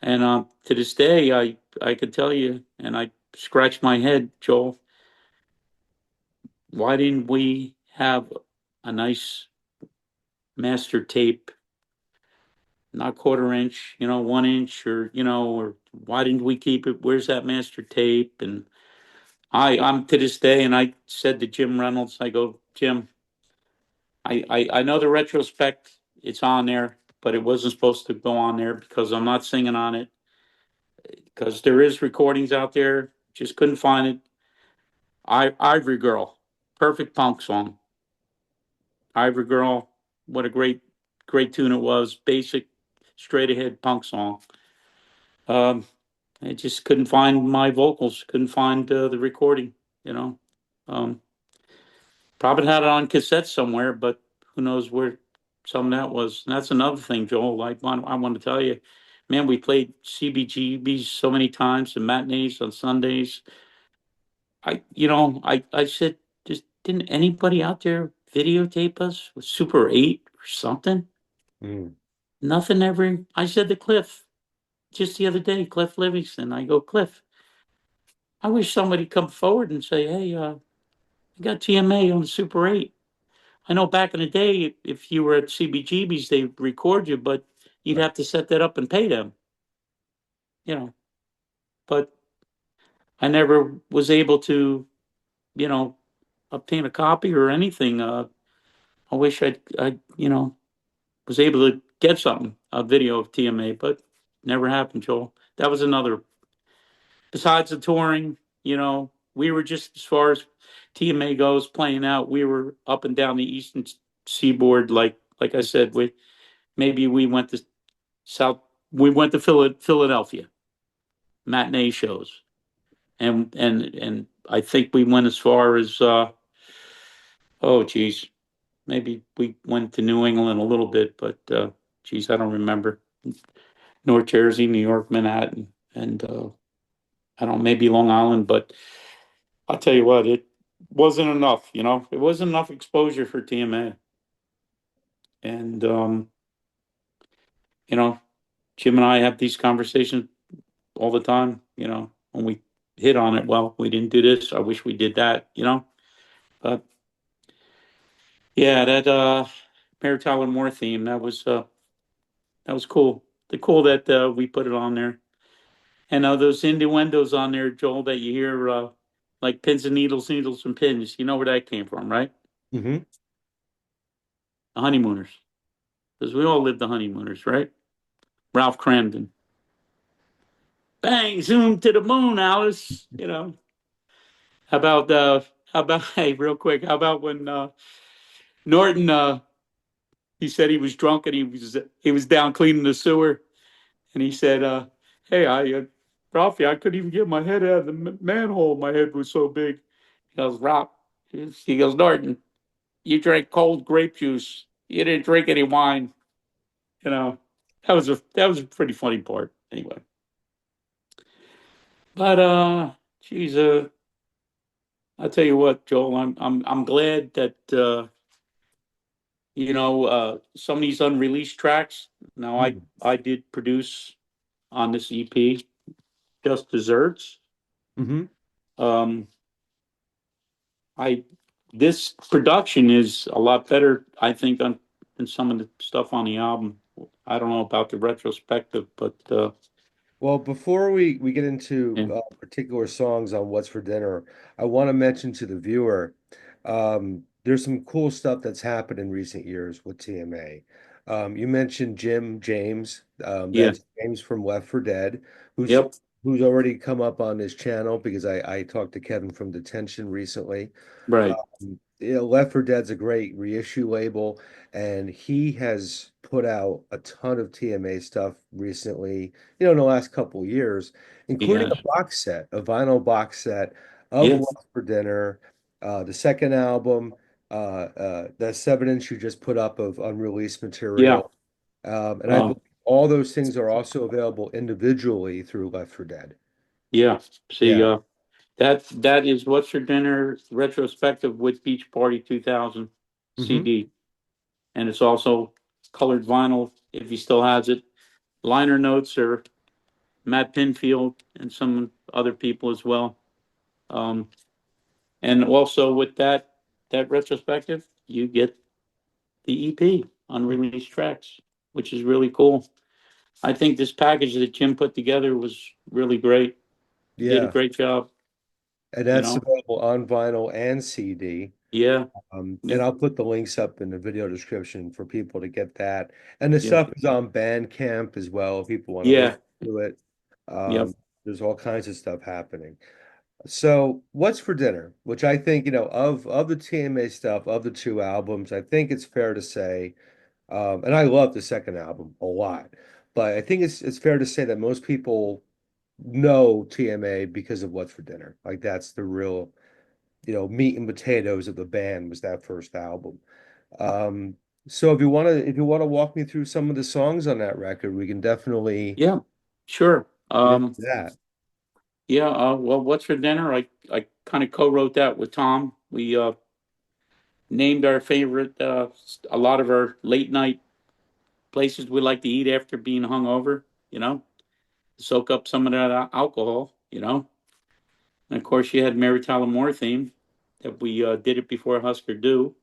Speaker 2: And to this day, I could tell you, and I scratch my head, Joel, why didn't we have a nice master tape, not quarter inch, 1 inch, or why didn't we keep it? Where's that master tape? And I'm to this day, and I said to Jim Reynolds, I go, Jim, I know the retrospect, it's on there, but it wasn't supposed to go on there because I'm not singing on it. Because there is recordings out there, just couldn't find it. Ivory Girl, perfect punk song. Ivory Girl, what a great tune it was. Basic, straight ahead punk song. Um, I just couldn't find my vocals, couldn't find the recording, you know. Um, Probably had it on cassette somewhere, but who knows where some of that was. And that's another thing, Joel. I want to tell you, man, we played CBGBs so many times and matinees on Sundays. I said, just didn't anybody out there videotape us with Super 8 or something?
Speaker 1: Mm.
Speaker 2: Nothing ever. I said to Cliff just the other day, Cliff Livingston, I go, Cliff, I wish somebody come forward and say, hey, I got TMA on the Super 8. I know back in the day, if you were at CBGB's, they'd record you, but you'd
Speaker 1: Right.
Speaker 2: have to set that up and pay them, you know. But I never was able to, you know, obtain a copy or anything. I wish I was able to get something, a video of TMA, but never happened, Joel. That was another. Besides the touring, we were just as far as TMA goes, playing out. We were up and down the eastern seaboard, like I said. We went to South. We went to Philadelphia matinee shows, and I think we went as far as oh geez, maybe we went to New England a little bit, but geez, I don't remember. North Jersey, New York, Manhattan, and I don't know, maybe Long Island, but I'll tell you what, it wasn't enough. It wasn't enough exposure for TMA, and you know, Jim and I have these conversations all the time. When we hit on it, well, we didn't do this. I wish we did that. But yeah, that Mary Tyler Moore theme that was cool. The cool that we put it on there. And those innuendos on there, Joel, that you hear like pins and needles, needles and pins. You know where that came from, right?
Speaker 1: Hmm.
Speaker 2: The Honeymooners. Because we all lived the Honeymooners, right? Ralph Cramden. Bang, zoom to the moon, Alice. How about, hey, real quick, how about when Norton, he said he was drunk and he was down cleaning the sewer. And he said, hey, Ralphie, I couldn't even get my head out of the manhole. My head was so big. He goes, Ralph, he goes, Norton, you drank cold grape juice. You didn't drink any wine. You know, that was a pretty funny part. Anyway, but geez, I'll tell you what, Joel, I'm glad that some of these unreleased tracks. Now, I did produce on this EP, Just Desserts.
Speaker 1: Hmm.
Speaker 2: Um, I this production is a lot better, I think, than some of the stuff on the album. I don't know about the retrospective, but
Speaker 1: Well, before we get into
Speaker 2: yeah,
Speaker 1: particular songs on What's for Dinner, I want to mention to the viewer, there's some cool stuff that's happened in recent years with TMA. You mentioned Jim James.
Speaker 2: yeah,
Speaker 1: That's James from Left for Dead, who's
Speaker 2: yep,
Speaker 1: who's already come up on this channel because I talked to Kevin from Detention recently.
Speaker 2: right,
Speaker 1: Left for Dead's a great reissue label, and he has put out a ton of TMA stuff recently, in the last couple of years, including
Speaker 2: yeah,
Speaker 1: a box set, a vinyl box set of
Speaker 2: yeah,
Speaker 1: Left for Dinner, the second album, the 7 inch you just put up of unreleased
Speaker 2: yeah.
Speaker 1: material. And I
Speaker 2: Uh,
Speaker 1: believe all those things are also available individually through Left for Dead.
Speaker 2: yeah. See,
Speaker 1: Yeah.
Speaker 2: that is What's for Dinner retrospective with Beach Party 2000
Speaker 1: Hmm.
Speaker 2: CD, and it's also colored vinyl if he still has it. Liner notes are Matt Pinfield and some other people as well. Um, and also with that retrospective, you get the EP unreleased tracks, which is really cool. I think this package that Jim put together was really great. He did a
Speaker 1: Yeah.
Speaker 2: great job,
Speaker 1: And
Speaker 2: you
Speaker 1: that's
Speaker 2: know.
Speaker 1: available on vinyl and CD.
Speaker 2: Yeah,
Speaker 1: And
Speaker 2: yeah,
Speaker 1: I'll put the links up in the video description for people to get that. And the
Speaker 2: yeah,
Speaker 1: stuff is on Bandcamp as well, if people want to
Speaker 2: yeah,
Speaker 1: listen to it.
Speaker 2: yep,
Speaker 1: There's all kinds of stuff happening. So, what's for dinner? Which I think, of the TMA stuff, of the two albums, I think it's fair to say, and I love the second album a lot, but I think it's fair to say that most people know TMA because of What's for Dinner. Like that's the real, meat and potatoes of the band was that first album. Um, so if you want to walk me through some of the songs on that record, we can definitely
Speaker 2: yeah, sure.
Speaker 1: get into that.
Speaker 2: Yeah, well, What's for Dinner? I kind of co-wrote that with Tom. We named our favorite, a lot of our late night places we like to eat after being hungover, you know, soak up some of that alcohol, you know. And of course, you had Mary Tyler Moore theme that we did it before Husker Du.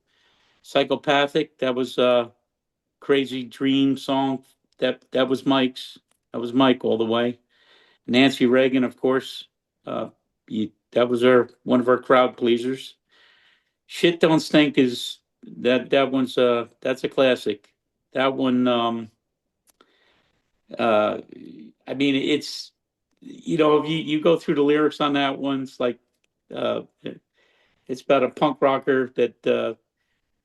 Speaker 2: Psychopathic, that was Crazy Dream song. That was Mike's. That was Mike all the way. Nancy Reagan, of course. That was our one of our crowd pleasers. Shit Don't Stink is that one's that's a classic. That one uh I mean it's if you go through the lyrics on that one, it's like uh it's about a punk rocker that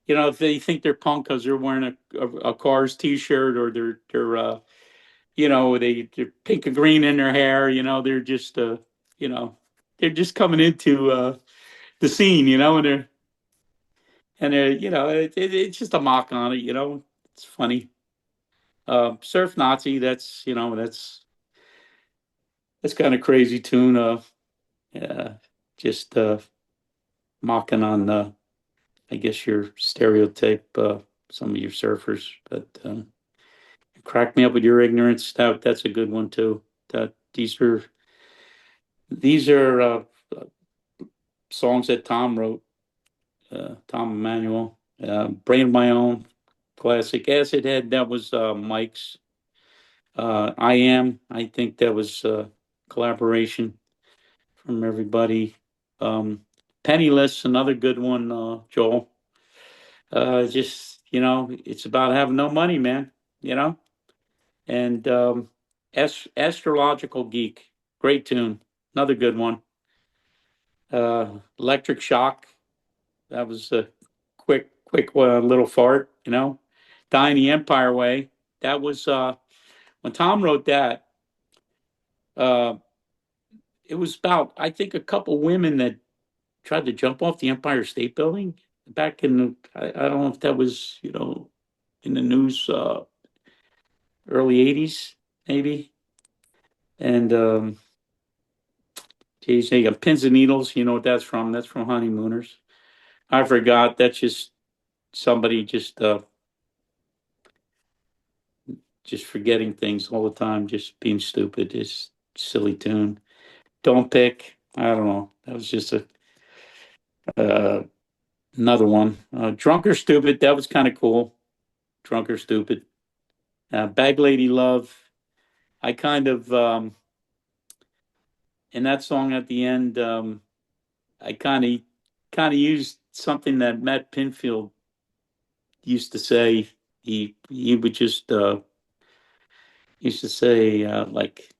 Speaker 2: if they think they're punk because they're wearing a Cars t-shirt, or they're they're pink and green in their hair, they're just you know they're just coming into the scene, and it's just a mock on it, it's funny. Surf Nazi, that's kind of crazy tune, uh just mocking on I guess your stereotype, some of your surfers, but crack me up with your ignorance. That's a good one too. That these are songs that Tom wrote, Tom Emanuel. Brain of My Own, classic. Acid Head, that was Mike's. I Am, I think that was collaboration from everybody. Um, Penniless, another good one, Joel. Just, it's about having no money, man, you know? And Astrological Geek, great tune, another good one. Electric Shock, that was a quick little fart, Dying the Empire Way. That was when Tom wrote that. Uh, it was about, I think, a couple women that tried to jump off the Empire State Building back in I don't know if that was in the news, early '80s maybe. And geez, they got Pins and Needles. You know what that's from? That's from Honeymooners. I forgot. That's just somebody just forgetting things all the time, just being stupid. It's silly tune. Don't Pick. I don't know. That was just a uh, another one. Drunk or Stupid. That was kind of cool. Drunk or Stupid. Bag Lady Love. I kind of in that song at the end, I kind of used something that Matt Pinfield used to say. He would just used to say like,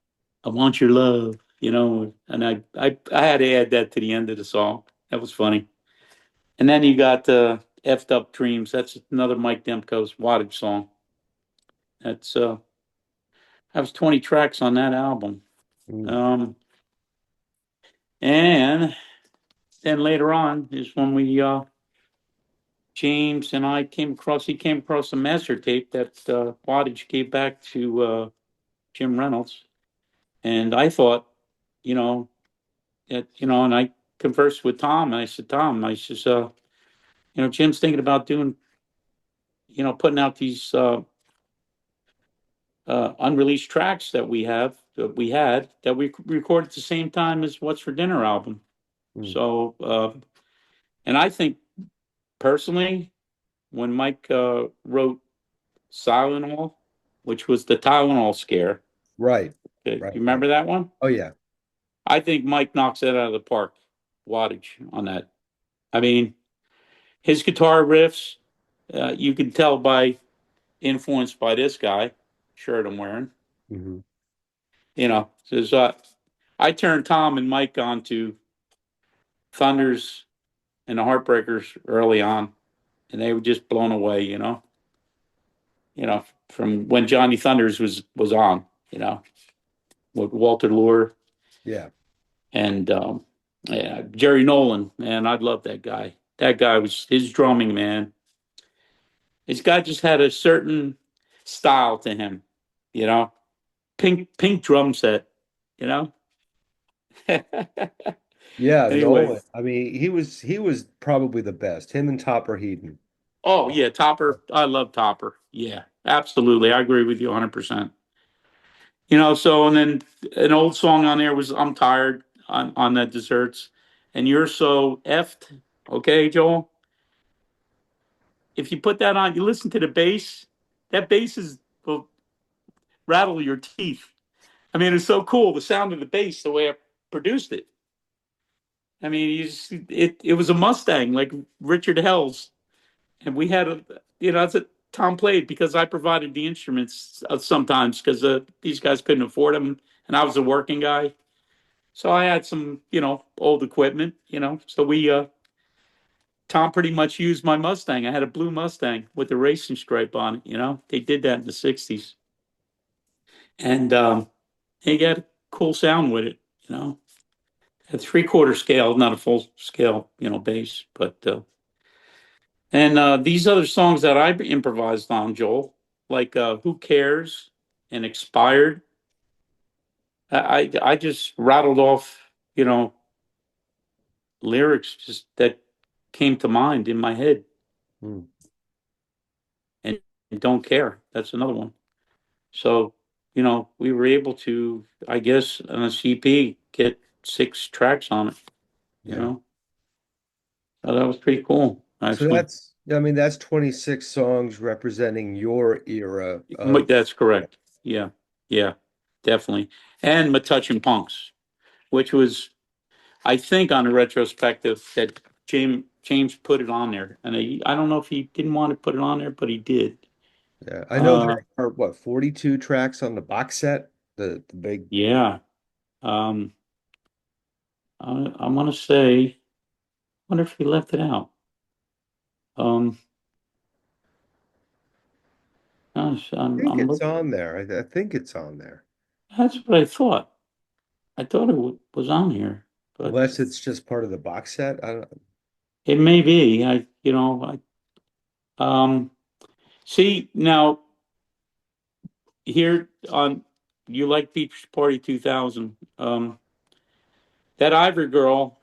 Speaker 2: "I want your love," and I had to add that to the end of the song. That was funny. And then you got "Effed Up Dreams." That's another Mike Demko's Wattage song. That's that was 20 tracks on that album.
Speaker 1: Mm.
Speaker 2: Um, and then later on is when we James and I came across. He came across a master tape that Wattage gave back to Jim Reynolds, and I thought, you know, and I conversed with Tom, and I said, Tom, I says, Jim's thinking about doing, putting out these unreleased tracks that we recorded at the same time as What's for Dinner album.
Speaker 1: Mm.
Speaker 2: So, and I think personally, when Mike wrote Tylenol, which was the Tylenol scare,
Speaker 1: Right.
Speaker 2: you
Speaker 1: Right. Right.
Speaker 2: remember that one?
Speaker 1: Oh yeah.
Speaker 2: I think Mike knocks that out of the park, wattage on that. I mean, his guitar riffs, you can tell by influenced by this guy shirt I'm wearing.
Speaker 1: Hmm.
Speaker 2: Says I turned Tom and Mike on to Thunders and the Heartbreakers early on, and they were just blown away. From when Johnny Thunders was on. With Walter Lure
Speaker 1: Yeah.
Speaker 2: and yeah, Jerry Nolan. Man, I love that guy. That guy was his drumming, man. His guy just had a certain style to him. You know, pink drum set. You know.
Speaker 1: Yeah.
Speaker 2: Anyway,
Speaker 1: Nolan. I mean, he was probably the best. Him and Topper Heaton.
Speaker 2: oh yeah, Topper. I love Topper. Yeah, absolutely. I agree with you 100%. So and then an old song on there was "I'm Tired" on that Desserts, and "You're So Effed." Okay, Joel. If you put that on, you listen to the bass. That bass will rattle your teeth. I mean, it's so cool the sound of the bass, the way I produced it. I mean, it was a Mustang like Richard Hell's, and we had that's what Tom played because I provided the instruments sometimes because these guys couldn't afford them, and I was a working guy, so I had some old equipment, so we Tom pretty much used my Mustang. I had a blue Mustang with the racing stripe on it. They did that in the '60s, and he got a cool sound with it. A three-quarter scale, not a full scale, bass. But and these other songs that I improvised on, Joel, like "Who Cares" and "Expired." I just rattled off, lyrics just that came to mind in my head,
Speaker 1: Mm.
Speaker 2: and "Don't Care." That's another one. So, we were able to, I guess, on a CP, get 6 tracks on it, you
Speaker 1: Yeah.
Speaker 2: know. So that was pretty cool,
Speaker 1: So
Speaker 2: actually.
Speaker 1: that's, I mean, that's 26 songs representing your era of,
Speaker 2: That's correct. Yeah, yeah, definitely. And Metuchen Punks, which was, I think, on a retrospective that James put it on there, and I don't know if he didn't want to put it on there, but he did.
Speaker 1: yeah. I know
Speaker 2: Uh,
Speaker 1: there are what, 42 tracks on the box set, the big.
Speaker 2: yeah. Um, I want to say, I wonder if he left it out. Um, Gosh,
Speaker 1: I think
Speaker 2: I'm
Speaker 1: it's
Speaker 2: looking.
Speaker 1: on there. I think it's on there.
Speaker 2: That's what I thought. I thought it was on here, but
Speaker 1: Unless it's just part of the box set. I don't.
Speaker 2: it may be. See now here on you like Beach Party 2000. That Ivory Girl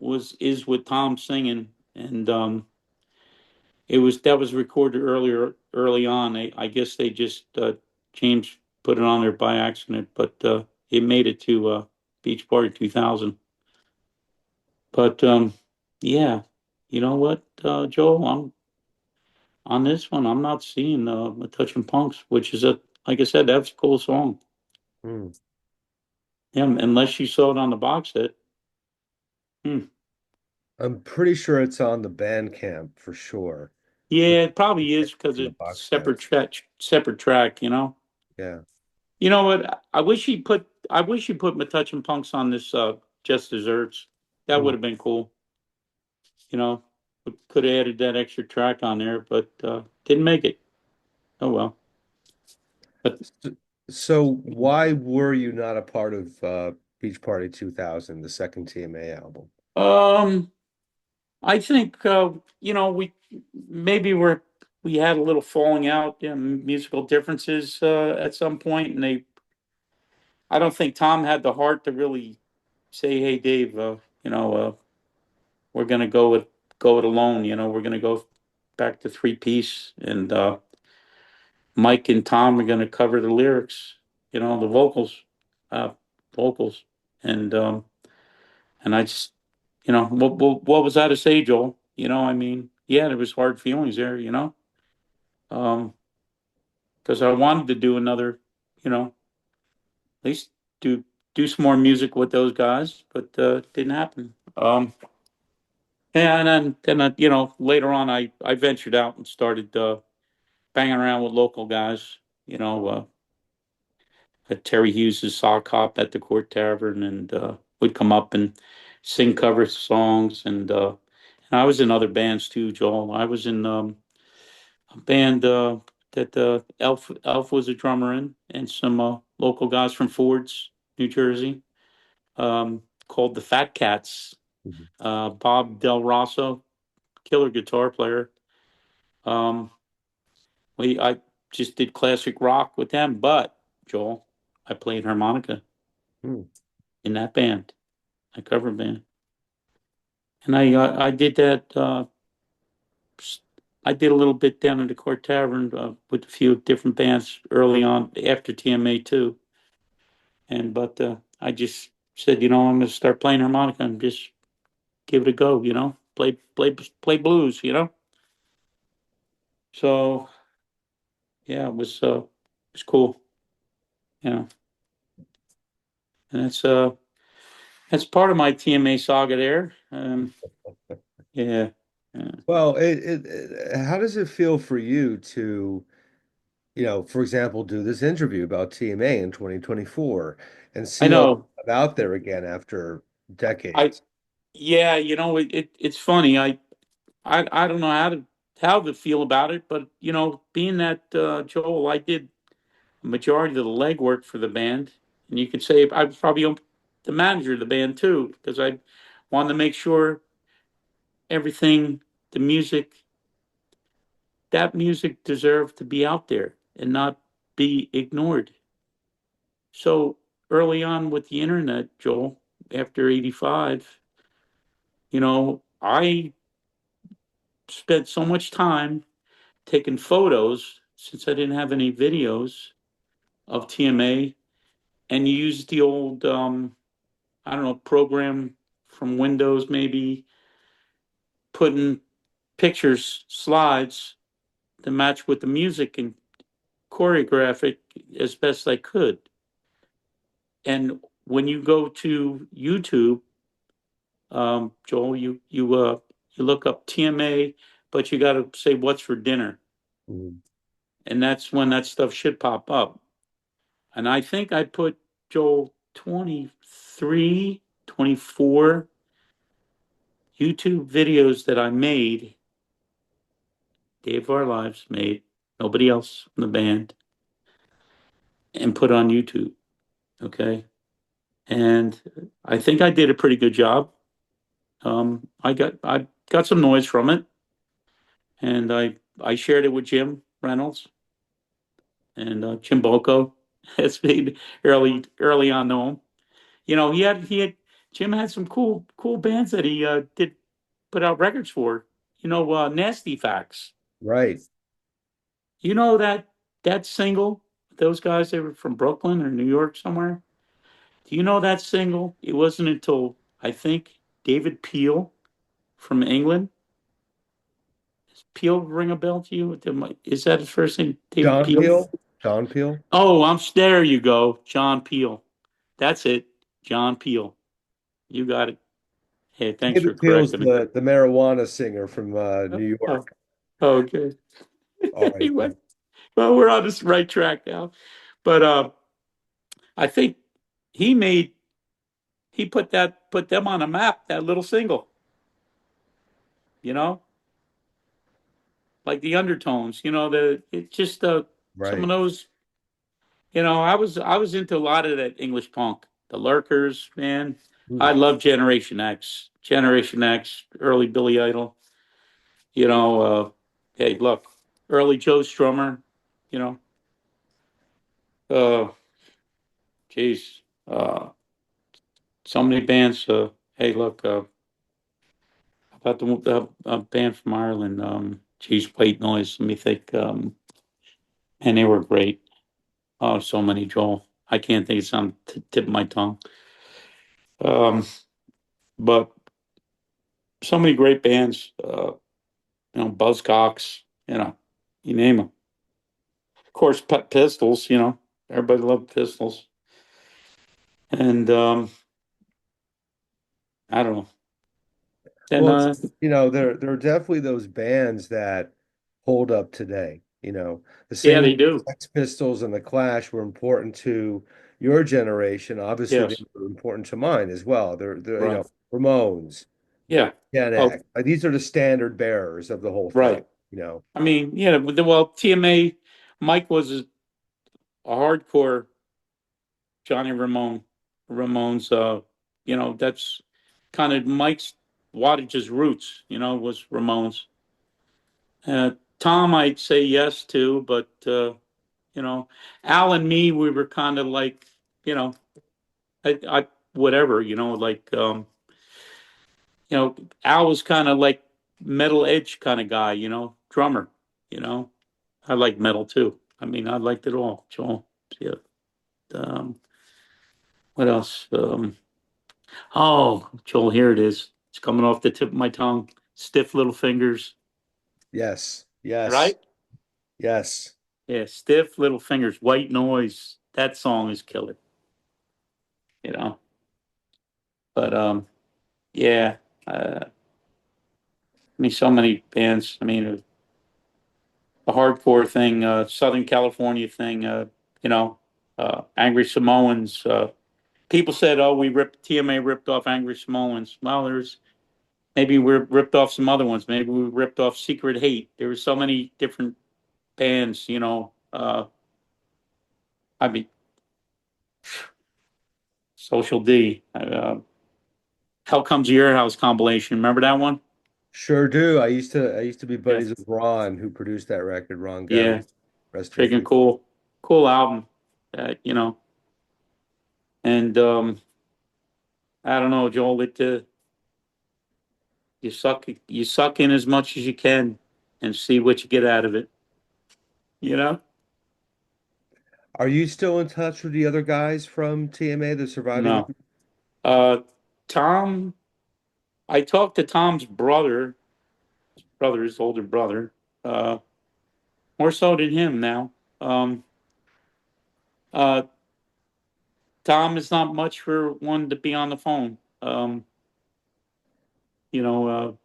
Speaker 2: is with Tom singing, and that was recorded early on. I guess they just James put it on there by accident, but it made it to Beach Party 2000. But yeah, you know what, Joel? On this one, I'm not seeing a touching punks, which is a like I said, that's a cool song.
Speaker 1: Hmm.
Speaker 2: Yeah, unless you saw it on the box set. Hmm.
Speaker 1: I'm pretty sure it's on the Bandcamp for sure.
Speaker 2: Yeah, it probably is because
Speaker 1: On the
Speaker 2: it's
Speaker 1: box set.
Speaker 2: separate track.
Speaker 1: Yeah.
Speaker 2: You know what? I wish you put Metuchen Punks on this Just Desserts. That
Speaker 1: Hmm.
Speaker 2: would have been cool. You know, could have added that extra track on there, but didn't make it. Oh well. But
Speaker 1: So, so why were you not a part of Beach Party 2000, the second TMA album?
Speaker 2: um, I think we had a little falling out, musical differences at some point, and they I don't think Tom had the heart to really say, "Hey, Dave, you know, we're gonna go it alone. We're gonna go back to three piece, and Mike and Tom are gonna cover the lyrics, the uh, vocals, and I just, what was I to say, Joel? I mean, yeah, there was hard feelings there, um, because I wanted to do another, at least do do some more music with those guys, but didn't happen. Yeah, and then later on, I ventured out and started banging around with local guys. You know, at Terry Hughes's Sock Hop at the Court Tavern, and we'd come up and sing cover songs. And I was in other bands too, Joel. I was in a band that Elf was a drummer in, and some local guys from Fords, New Jersey, called the Fat Cats.
Speaker 1: Mhm.
Speaker 2: Bob Del Rosso, killer guitar player. Um, I just did classic rock with them, but Joel, I played harmonica
Speaker 1: Hmm.
Speaker 2: in that band, a cover band, and I did that. I did a little bit down in the Court Tavern with a few different bands early on after TMA too, and but I just said, I'm going to start playing harmonica and just give it a go, play blues, So yeah, it was cool, you know, and that's part of my TMA saga there. Yeah. Yeah.
Speaker 1: Well, how does it feel for you to, for example, do this interview about TMA in 2024 and
Speaker 2: I
Speaker 1: see all
Speaker 2: know.
Speaker 1: out there again after
Speaker 2: I
Speaker 1: decades?
Speaker 2: Yeah, it's funny. I don't know how to feel about it, but being that Joel, I did a majority of the legwork for the band, and you could say I was probably the manager of the band too, because I wanted to make sure everything, the music, that music deserved to be out there and not be ignored. So early on with the internet, Joel, after 85, I spent so much time taking photos since I didn't have any videos of TMA and used the old, I don't know, program from Windows, maybe putting pictures, slides to match with the music and choreograph it as best I could. And when you go to YouTube, Joel, you look up TMA, but you got to say what's for dinner,
Speaker 1: Mhm.
Speaker 2: and that's when that stuff should pop up. And I think I put Joel 23, 24 YouTube videos that I made, Dave of Our Lives made, nobody else in the band, and put on YouTube. Okay. And I think I did a pretty good job. I got some noise from it, and I shared it with Jim Reynolds and Jim Boco. It's made early on know him. He had Jim had some cool bands that he did put out records for. Nasty Facts.
Speaker 1: Right.
Speaker 2: That single, those guys, they were from Brooklyn or New York somewhere. Do you know that single? It wasn't until I think David Peel from England Peel ring a bell to you? Is that his first name? David
Speaker 1: John
Speaker 2: Peel?
Speaker 1: Peel? John Peel?
Speaker 2: Oh, there you go. John Peel. That's it. John Peel. You got it. Hey, thanks for
Speaker 1: David Peel's
Speaker 2: correcting me.
Speaker 1: the marijuana singer from New
Speaker 2: Oh,
Speaker 1: York.
Speaker 2: okay.
Speaker 1: R.I.P.
Speaker 2: Anyway, well, we're on this right track now. But I think he made he put them on a map, that little single, you know, like the undertones, it's just some of
Speaker 1: Right.
Speaker 2: those, I was into a lot of that English punk, the Lurkers, man. I
Speaker 1: Mm.
Speaker 2: love Generation X, early Billy Idol, you know, hey, look, early Joe Strummer, you know, uh, geez, so many bands. Hey, look, about the band from Ireland, geez, White Noise. Let me think. And they were great. Oh, so many, Joel. I can't think. It's on the tip of my tongue. Um, but so many great bands. Buzzcocks. You name them. Of course, Pistols. Everybody loved Pistols. And I don't know. Then
Speaker 1: Well, there are definitely those bands that hold up today. The
Speaker 2: yeah,
Speaker 1: same
Speaker 2: they
Speaker 1: way
Speaker 2: do.
Speaker 1: Sex Pistols and the Clash were important to your generation. Obviously, they
Speaker 2: Yes,
Speaker 1: were important to mine as well. They're
Speaker 2: right.
Speaker 1: Ramones,
Speaker 2: Yeah.
Speaker 1: Gen
Speaker 2: Oh,
Speaker 1: X. These are the standard bearers of the whole thing.
Speaker 2: right.
Speaker 1: You know,
Speaker 2: I mean, yeah. Well, TMA. Mike was a hardcore Johnny Ramones. That's kind of Mike's Wattage's roots. Was Ramones. Tom, I'd say yes to, but you know, Al and me, we were kind of like, you know, I whatever, like, Al was kind of like metal edge kind of guy, drummer. You know, I like metal too. I mean, I liked it all. Joel, yeah. Um, what else? Oh, Joel, here it is. It's coming off the tip of my tongue. Stiff Little Fingers,
Speaker 1: yes, yes,
Speaker 2: right?
Speaker 1: yes.
Speaker 2: Yeah, Stiff Little Fingers, White Noise. That song is killer, you know. But yeah. I mean, so many bands. I mean, the hardcore thing, Southern California thing. Angry Samoans. People said, "Oh, we ripped TMA ripped off Angry Samoans." Well, there's maybe we ripped off some other ones. Maybe we ripped off Secret Hate. There were so many different bands. I mean, Social D. Hell Comes to Your House compilation. Remember that one?
Speaker 1: Sure do. I used to be
Speaker 2: Yeah.
Speaker 1: buddies with Ron, who produced that record, Ron Gowdy.
Speaker 2: Yeah.
Speaker 1: Rest in
Speaker 2: Freaking
Speaker 1: peace.
Speaker 2: cool. Cool album. And I don't know, Joel. You suck in as much as you can and see what you get out of it. You know?
Speaker 1: Are you still in touch with the other guys from TMA, the surviving
Speaker 2: No.
Speaker 1: members?
Speaker 2: Uh, Tom. I talked to Tom's his older brother. Uh, More so than him now. Um, uh, Tom is not much for one to be on the phone. You know,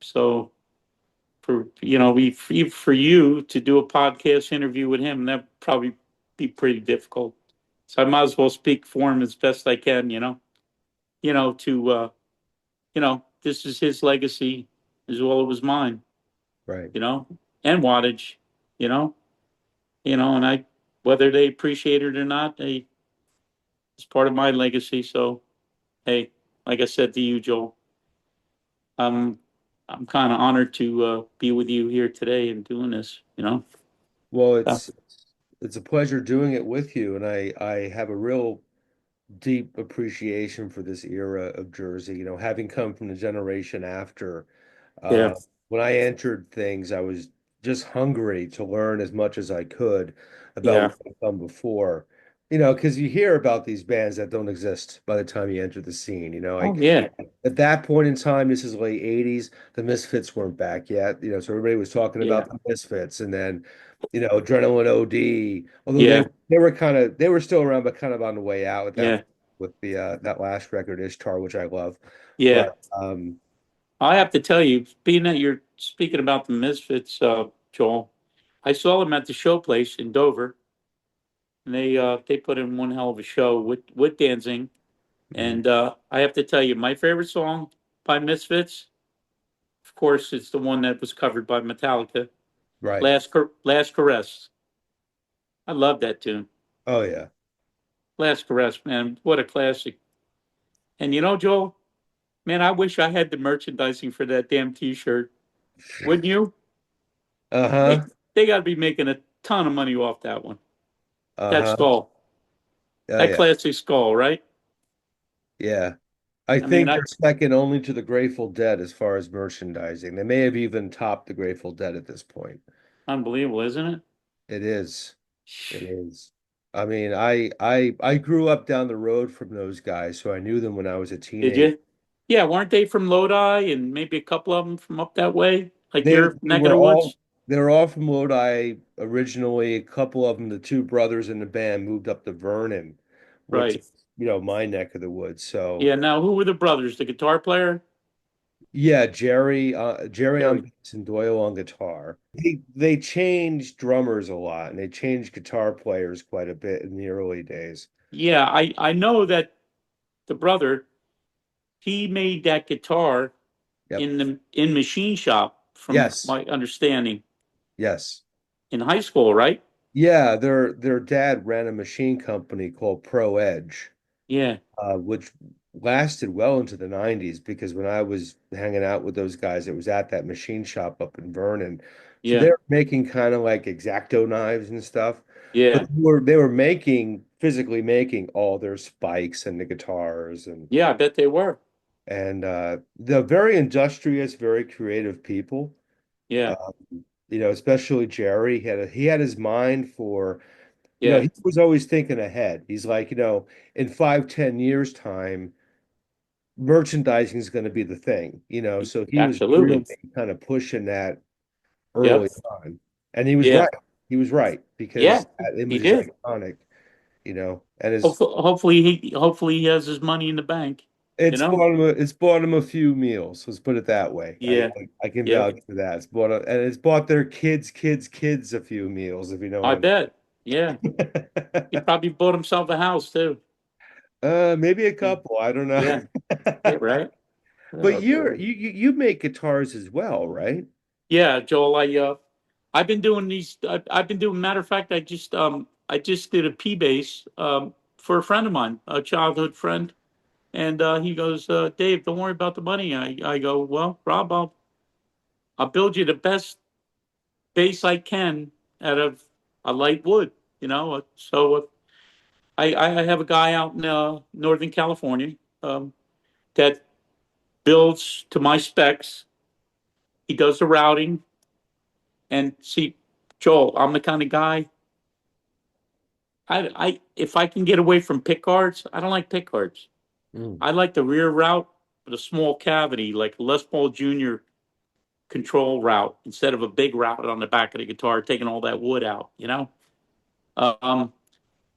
Speaker 2: so for you to do a podcast interview with him, that probably be pretty difficult. So I might as well speak for him as best I can. To this is his legacy as well as mine.
Speaker 1: Right.
Speaker 2: You know, and wattage. You know, and I whether they appreciate it or not, it's part of my legacy. So hey, like I said to you, Joel, I'm I'm kind of honored to be with you here today and doing this.
Speaker 1: Well,
Speaker 2: Uh,
Speaker 1: it's a pleasure doing it with you, and I have a real deep appreciation for this era of Jersey. Having come from the generation after,
Speaker 2: yeah,
Speaker 1: uh, when I entered things, I was just hungry to learn as much as I could about
Speaker 2: yeah,
Speaker 1: what had come before. because you hear about these bands that don't exist by the time you enter the scene.
Speaker 2: Oh
Speaker 1: Like
Speaker 2: yeah,
Speaker 1: at that point in time, this is late 80s, the Misfits weren't back yet, so everybody was talking
Speaker 2: yeah,
Speaker 1: about the Misfits and then, Adrenaline OD, although they
Speaker 2: yeah,
Speaker 1: they were they were still around, but kind of on the way out at that
Speaker 2: yeah,
Speaker 1: point with the that last record, Ishtar, which I love.
Speaker 2: yeah.
Speaker 1: But
Speaker 2: I have to tell you, being that you're speaking about the Misfits, Joel, I saw them at the show place in Dover, and they put in one hell of a show with dancing.
Speaker 1: mm,
Speaker 2: And I have to tell you, my favorite song by Misfits, of course, it's the one that was covered by Metallica,
Speaker 1: right.
Speaker 2: Last Caress. I love that tune.
Speaker 1: Oh yeah.
Speaker 2: Last Caress, man, what a classic. And you know, Joel, man, I wish I had the merchandising for that damn T-shirt. Wouldn't you? They
Speaker 1: Uh-huh.
Speaker 2: they got to be making a ton of money off that one. That
Speaker 1: Uh-huh.
Speaker 2: skull,
Speaker 1: Oh
Speaker 2: that
Speaker 1: yeah.
Speaker 2: classic skull, right?
Speaker 1: Yeah. I
Speaker 2: I mean,
Speaker 1: think they're second only to the Grateful Dead as far as merchandising. They may have even topped the Grateful Dead at this point.
Speaker 2: unbelievable, isn't it?
Speaker 1: It is. It is. I mean, I grew up down the road from those guys, so I knew them when I was a
Speaker 2: Did
Speaker 1: teenager.
Speaker 2: you? Yeah, weren't they from Lodi and maybe a couple of them from up that way, like
Speaker 1: They
Speaker 2: your
Speaker 1: they
Speaker 2: neck of
Speaker 1: were
Speaker 2: the woods?
Speaker 1: all they were all from Lodi originally. A couple of them, the two brothers in the band, moved up to Vernon, which
Speaker 2: Right.
Speaker 1: is, my neck of the woods. So
Speaker 2: Yeah. Now, who were the brothers? The guitar player,
Speaker 1: yeah, Jerry on
Speaker 2: Jerry.
Speaker 1: bass and Doyle on guitar. They changed drummers a lot and they changed guitar players quite a bit in the early days.
Speaker 2: Yeah, I know that the brother he made that guitar
Speaker 1: Yep.
Speaker 2: in machine shop, from
Speaker 1: Yes.
Speaker 2: my understanding,
Speaker 1: Yes.
Speaker 2: in high school, right?
Speaker 1: Yeah, their dad ran a machine company called Pro Edge,
Speaker 2: Yeah,
Speaker 1: which lasted well into the 90s because when I was hanging out with those guys, it was at that machine shop up in Vernon. So
Speaker 2: yeah,
Speaker 1: they're making kind of like X-Acto knives and stuff, but
Speaker 2: yeah,
Speaker 1: they were physically making all their spikes and the guitars
Speaker 2: yeah. I bet they were.
Speaker 1: and they're very industrious, very creative people.
Speaker 2: Yeah,
Speaker 1: Uh, especially Jerry he had his mind for.
Speaker 2: yeah,
Speaker 1: He was always thinking ahead. He's like, in 5, 10 years time, merchandising is going to be the thing, so he was really
Speaker 2: absolutely.
Speaker 1: kind of pushing that early
Speaker 2: Yep.
Speaker 1: on. And he was
Speaker 2: Yeah,
Speaker 1: right. He was right
Speaker 2: yeah.
Speaker 1: because that
Speaker 2: He
Speaker 1: image is
Speaker 2: did.
Speaker 1: iconic, and his
Speaker 2: Hopefully he has his money in the bank. You know.
Speaker 1: it's bought him a few meals. Let's put it that way. I
Speaker 2: Yeah.
Speaker 1: I, I can
Speaker 2: Yep.
Speaker 1: vouch for that. And it's bought their kids a few meals, if you know what
Speaker 2: I
Speaker 1: I mean.
Speaker 2: bet. Yeah. He probably bought himself a house too.
Speaker 1: Maybe a couple. I don't know.
Speaker 2: Yeah. Yeah. Right.
Speaker 1: But
Speaker 2: Oh,
Speaker 1: you're
Speaker 2: boy.
Speaker 1: you make guitars as well, right?
Speaker 2: Yeah, Joel. I've been doing these. I've been doing. Matter of fact, I just did a P bass for a friend of mine, a childhood friend, and he goes, Dave, don't worry about the money. I go, well, Rob, I'll build you the best bass I can out of a light wood. So I have a guy out in Northern California that builds to my specs. He does the routing, and see, Joel, I'm the kind of guy. I if I can get away from pick guards, I don't like pick guards.
Speaker 1: Mm.
Speaker 2: I like the rear route with a small cavity, like a Les Paul Jr. control route, instead of a big route on the back of the guitar, taking all that wood out. Um,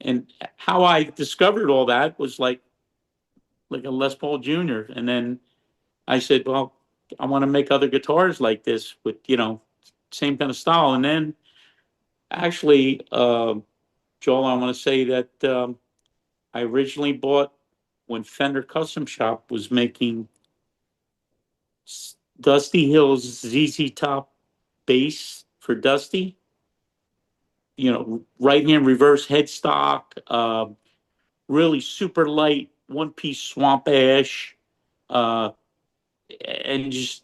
Speaker 2: and how I discovered all that was like a Les Paul Jr. And then I said, well, I want to make other guitars like this with same kind of style. And then actually, Joel, I want to say that I originally bought when Fender Custom Shop was making Dusty Hill's ZZ Top bass for Dusty. Right hand reverse headstock, really super light one piece swamp ash, uh, and just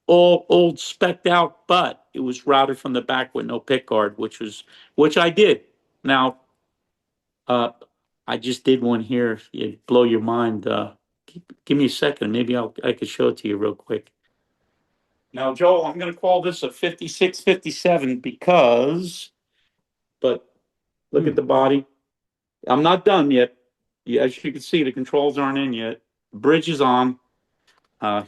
Speaker 2: all old specked out, but it was routed from the back with no pick guard, which I did. Now, uh, I just did one here. It blow your mind. Give me a second. Maybe I could show it to you real quick. Now, Joel, I'm going to call this a 5657 because, but look at
Speaker 1: Hmm.
Speaker 2: the body. I'm not done yet. Yeah, as you can see, the controls aren't in yet. The bridge is on.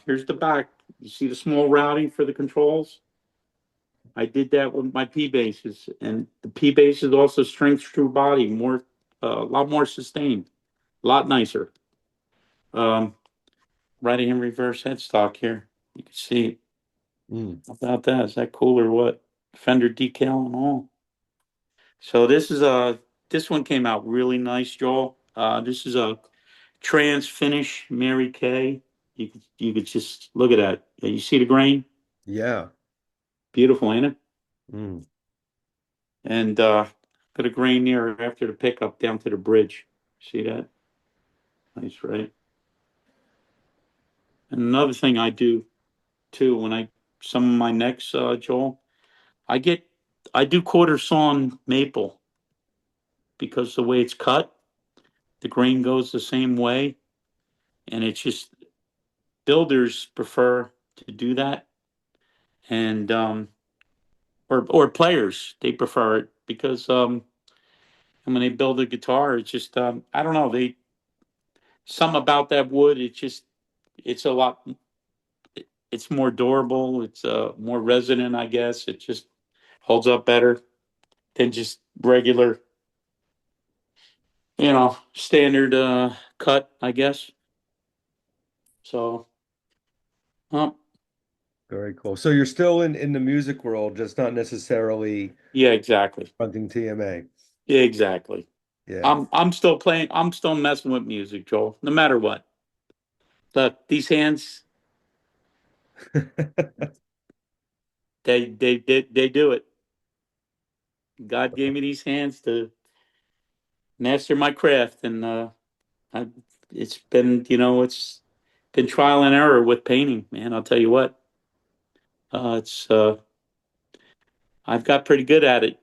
Speaker 2: Here's the back. You see the small routing for the controls? I did that with my P bases, and the P base is also strength true body, a lot more sustained, a lot nicer. Um, right in reverse headstock here. You can see
Speaker 1: Mm.
Speaker 2: about that. Is that cool or what? Fender decal and all. So this one came out really nice, Joel. This is a trans finish Mary Kay. You could just look at that. You see the grain?
Speaker 1: Yeah.
Speaker 2: Beautiful, ain't it?
Speaker 1: Mm.
Speaker 2: And put a grain near after the pickup down to the bridge. See that? Nice, right? And another thing I do too when I some of my necks, Joel, I get I do quarter sawn maple because the way it's cut, the grain goes the same way, and it's just builders prefer to do that, and or players they prefer it because when they build a guitar, it's just I don't know they some about that wood. It's a lot. It's more durable. It's more resonant, I guess. It just holds up better than just regular, standard cut, I guess. So, um,
Speaker 1: Very cool. So you're still in the music world, just not necessarily
Speaker 2: yeah, exactly.
Speaker 1: fronting TMA.
Speaker 2: Yeah, exactly.
Speaker 1: Yeah.
Speaker 2: I'm still playing. I'm still messing with music, Joel. No matter what. Look, these hands, they do it. God gave me these hands to master my craft, and I, it's been trial and error with painting, man. I'll tell you what. It's I've got pretty good at it.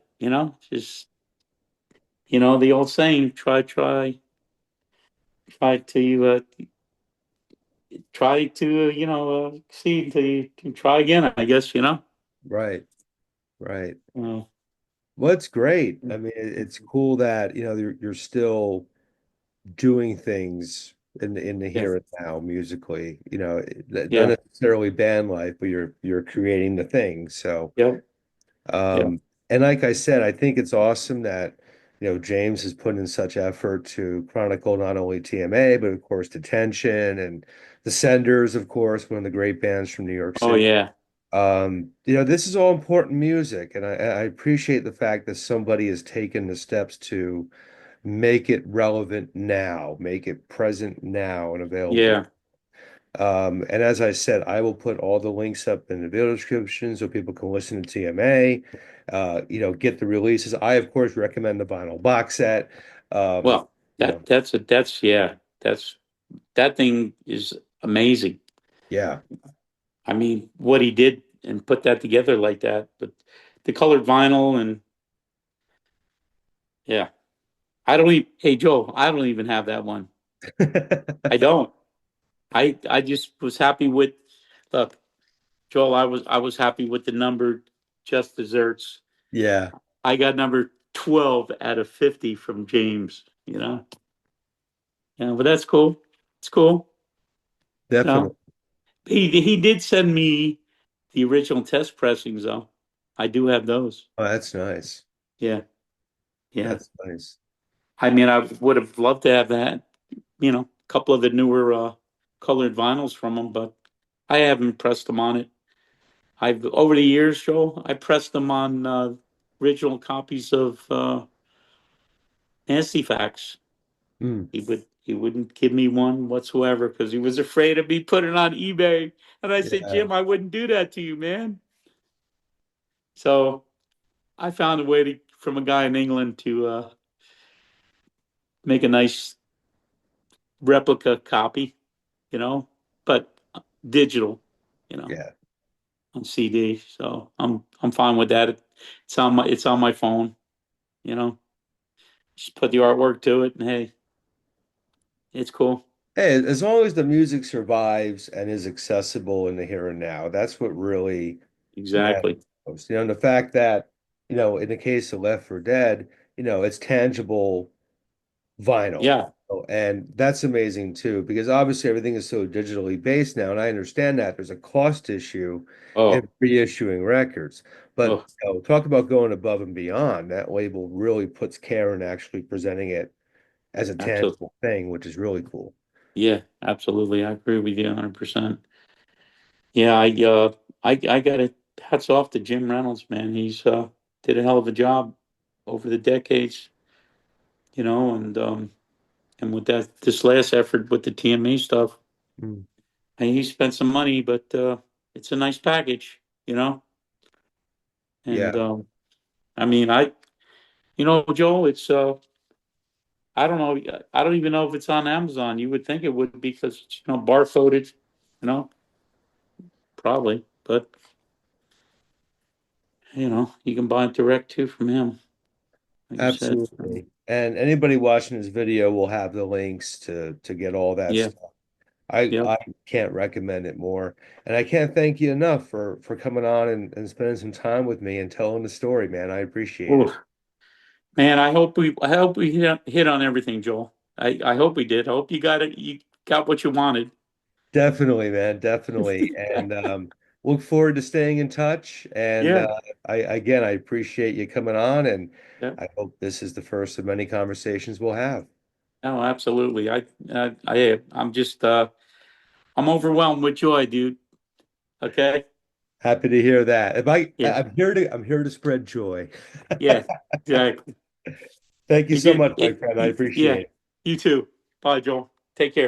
Speaker 2: Just the old saying: try to see until you can try again. I guess
Speaker 1: Right. Right.
Speaker 2: Uh,
Speaker 1: Well, it's great. I mean, it's cool that, you're still doing things in the
Speaker 2: yeah,
Speaker 1: here and now musically, not
Speaker 2: yeah,
Speaker 1: necessarily band life, but you're creating the thing. So,
Speaker 2: yeah, yeah.
Speaker 1: um, and like I said, I think it's awesome that, James has put in such effort to chronicle not only TMA, but of course Detention and The Senders, of course, one of the great bands from New York
Speaker 2: Oh
Speaker 1: City.
Speaker 2: yeah,
Speaker 1: This is all important music, and I appreciate the fact that somebody has taken the steps to make it relevant now, make it present now and available.
Speaker 2: yeah.
Speaker 1: And as I said, I will put all the links up in the video description so people can listen to TMA, get the releases. I, of course, recommend the vinyl box set. Um,
Speaker 2: Well,
Speaker 1: you know,
Speaker 2: that's yeah, that thing is amazing.
Speaker 1: yeah.
Speaker 2: I mean, what he did and put that together like that, but the colored vinyl and yeah, I don't even. Hey Joe, I don't even have that one. I don't. I just was happy with. Look, Joel, I was happy with the number Just Desserts.
Speaker 1: Yeah,
Speaker 2: I got number 12 out of 50 from James. Yeah, but that's cool. It's cool. You know,
Speaker 1: definitely.
Speaker 2: he did send me the original test pressings though. I do have those.
Speaker 1: Oh, that's nice.
Speaker 2: Yeah, yeah.
Speaker 1: That's nice.
Speaker 2: I mean, I would have loved to have that. A couple of the newer colored vinyls from him, but I haven't pressed them on it. I've over the years, Joe, I pressed them on original copies of Nasty Facts.
Speaker 1: Mm,
Speaker 2: He wouldn't give me one whatsoever because he was afraid of me putting it on eBay. And I said,
Speaker 1: yeah.
Speaker 2: Jim, I wouldn't do that to you, man. So I found a way from a guy in England to make a nice replica copy, you know, but digital, you know,
Speaker 1: Yeah.
Speaker 2: on CD. So I'm fine with that. It's on my phone, you know. Just put the artwork to it, and hey, it's cool.
Speaker 1: Hey, as long as the music survives and is accessible in the here and now, that's what really matters
Speaker 2: Exactly.
Speaker 1: most. And the fact that, in the case of Left for Dead, it's tangible vinyl.
Speaker 2: Yeah.
Speaker 1: Oh, and that's amazing too, because obviously everything is so digitally based now, and I understand that there's a cost issue in
Speaker 2: Oh,
Speaker 1: reissuing records. But
Speaker 2: oh,
Speaker 1: talk about going above and beyond. That label really puts care in actually presenting it as a
Speaker 2: absolutely.
Speaker 1: tangible thing, which is really cool.
Speaker 2: Yeah, absolutely. I agree with you 100%. Yeah, I got it. Hats off to Jim Reynolds, man. He's did a hell of a job over the decades, and with that this last effort with the TMA stuff,
Speaker 1: Mm.
Speaker 2: and he spent some money, but it's a nice package, you know. And
Speaker 1: Yeah,
Speaker 2: I mean, Joel, it's I don't know, I don't even know if it's on Amazon. You would think it would be because it's barcoded, probably, but you can buy it direct too from him. Like you said,
Speaker 1: absolutely. And anybody watching this video will have the links to get all that
Speaker 2: yeah,
Speaker 1: stuff.
Speaker 2: yeah.
Speaker 1: I can't recommend it more. And I can't thank you enough for coming on and spending some time with me and telling the story, man. I appreciate it.
Speaker 2: Ooh. Man, I hope we hit on everything, Joel. I hope we did. I hope you got it. You got what you wanted.
Speaker 1: Definitely, man, definitely. And look forward to staying in touch. And
Speaker 2: Yeah.
Speaker 1: I appreciate you coming on, and
Speaker 2: Yeah.
Speaker 1: I hope this is the first of many conversations we'll have.
Speaker 2: No, absolutely. I'm just I'm overwhelmed with joy, dude. Okay.
Speaker 1: Happy to hear that.
Speaker 2: Yeah.
Speaker 1: I'm here to spread joy.
Speaker 2: Yeah. Exactly.
Speaker 1: Thank you
Speaker 2: You
Speaker 1: so
Speaker 2: did
Speaker 1: much, my friend. I
Speaker 2: yeah.
Speaker 1: appreciate it.
Speaker 2: You too. Bye, Joel. Take care.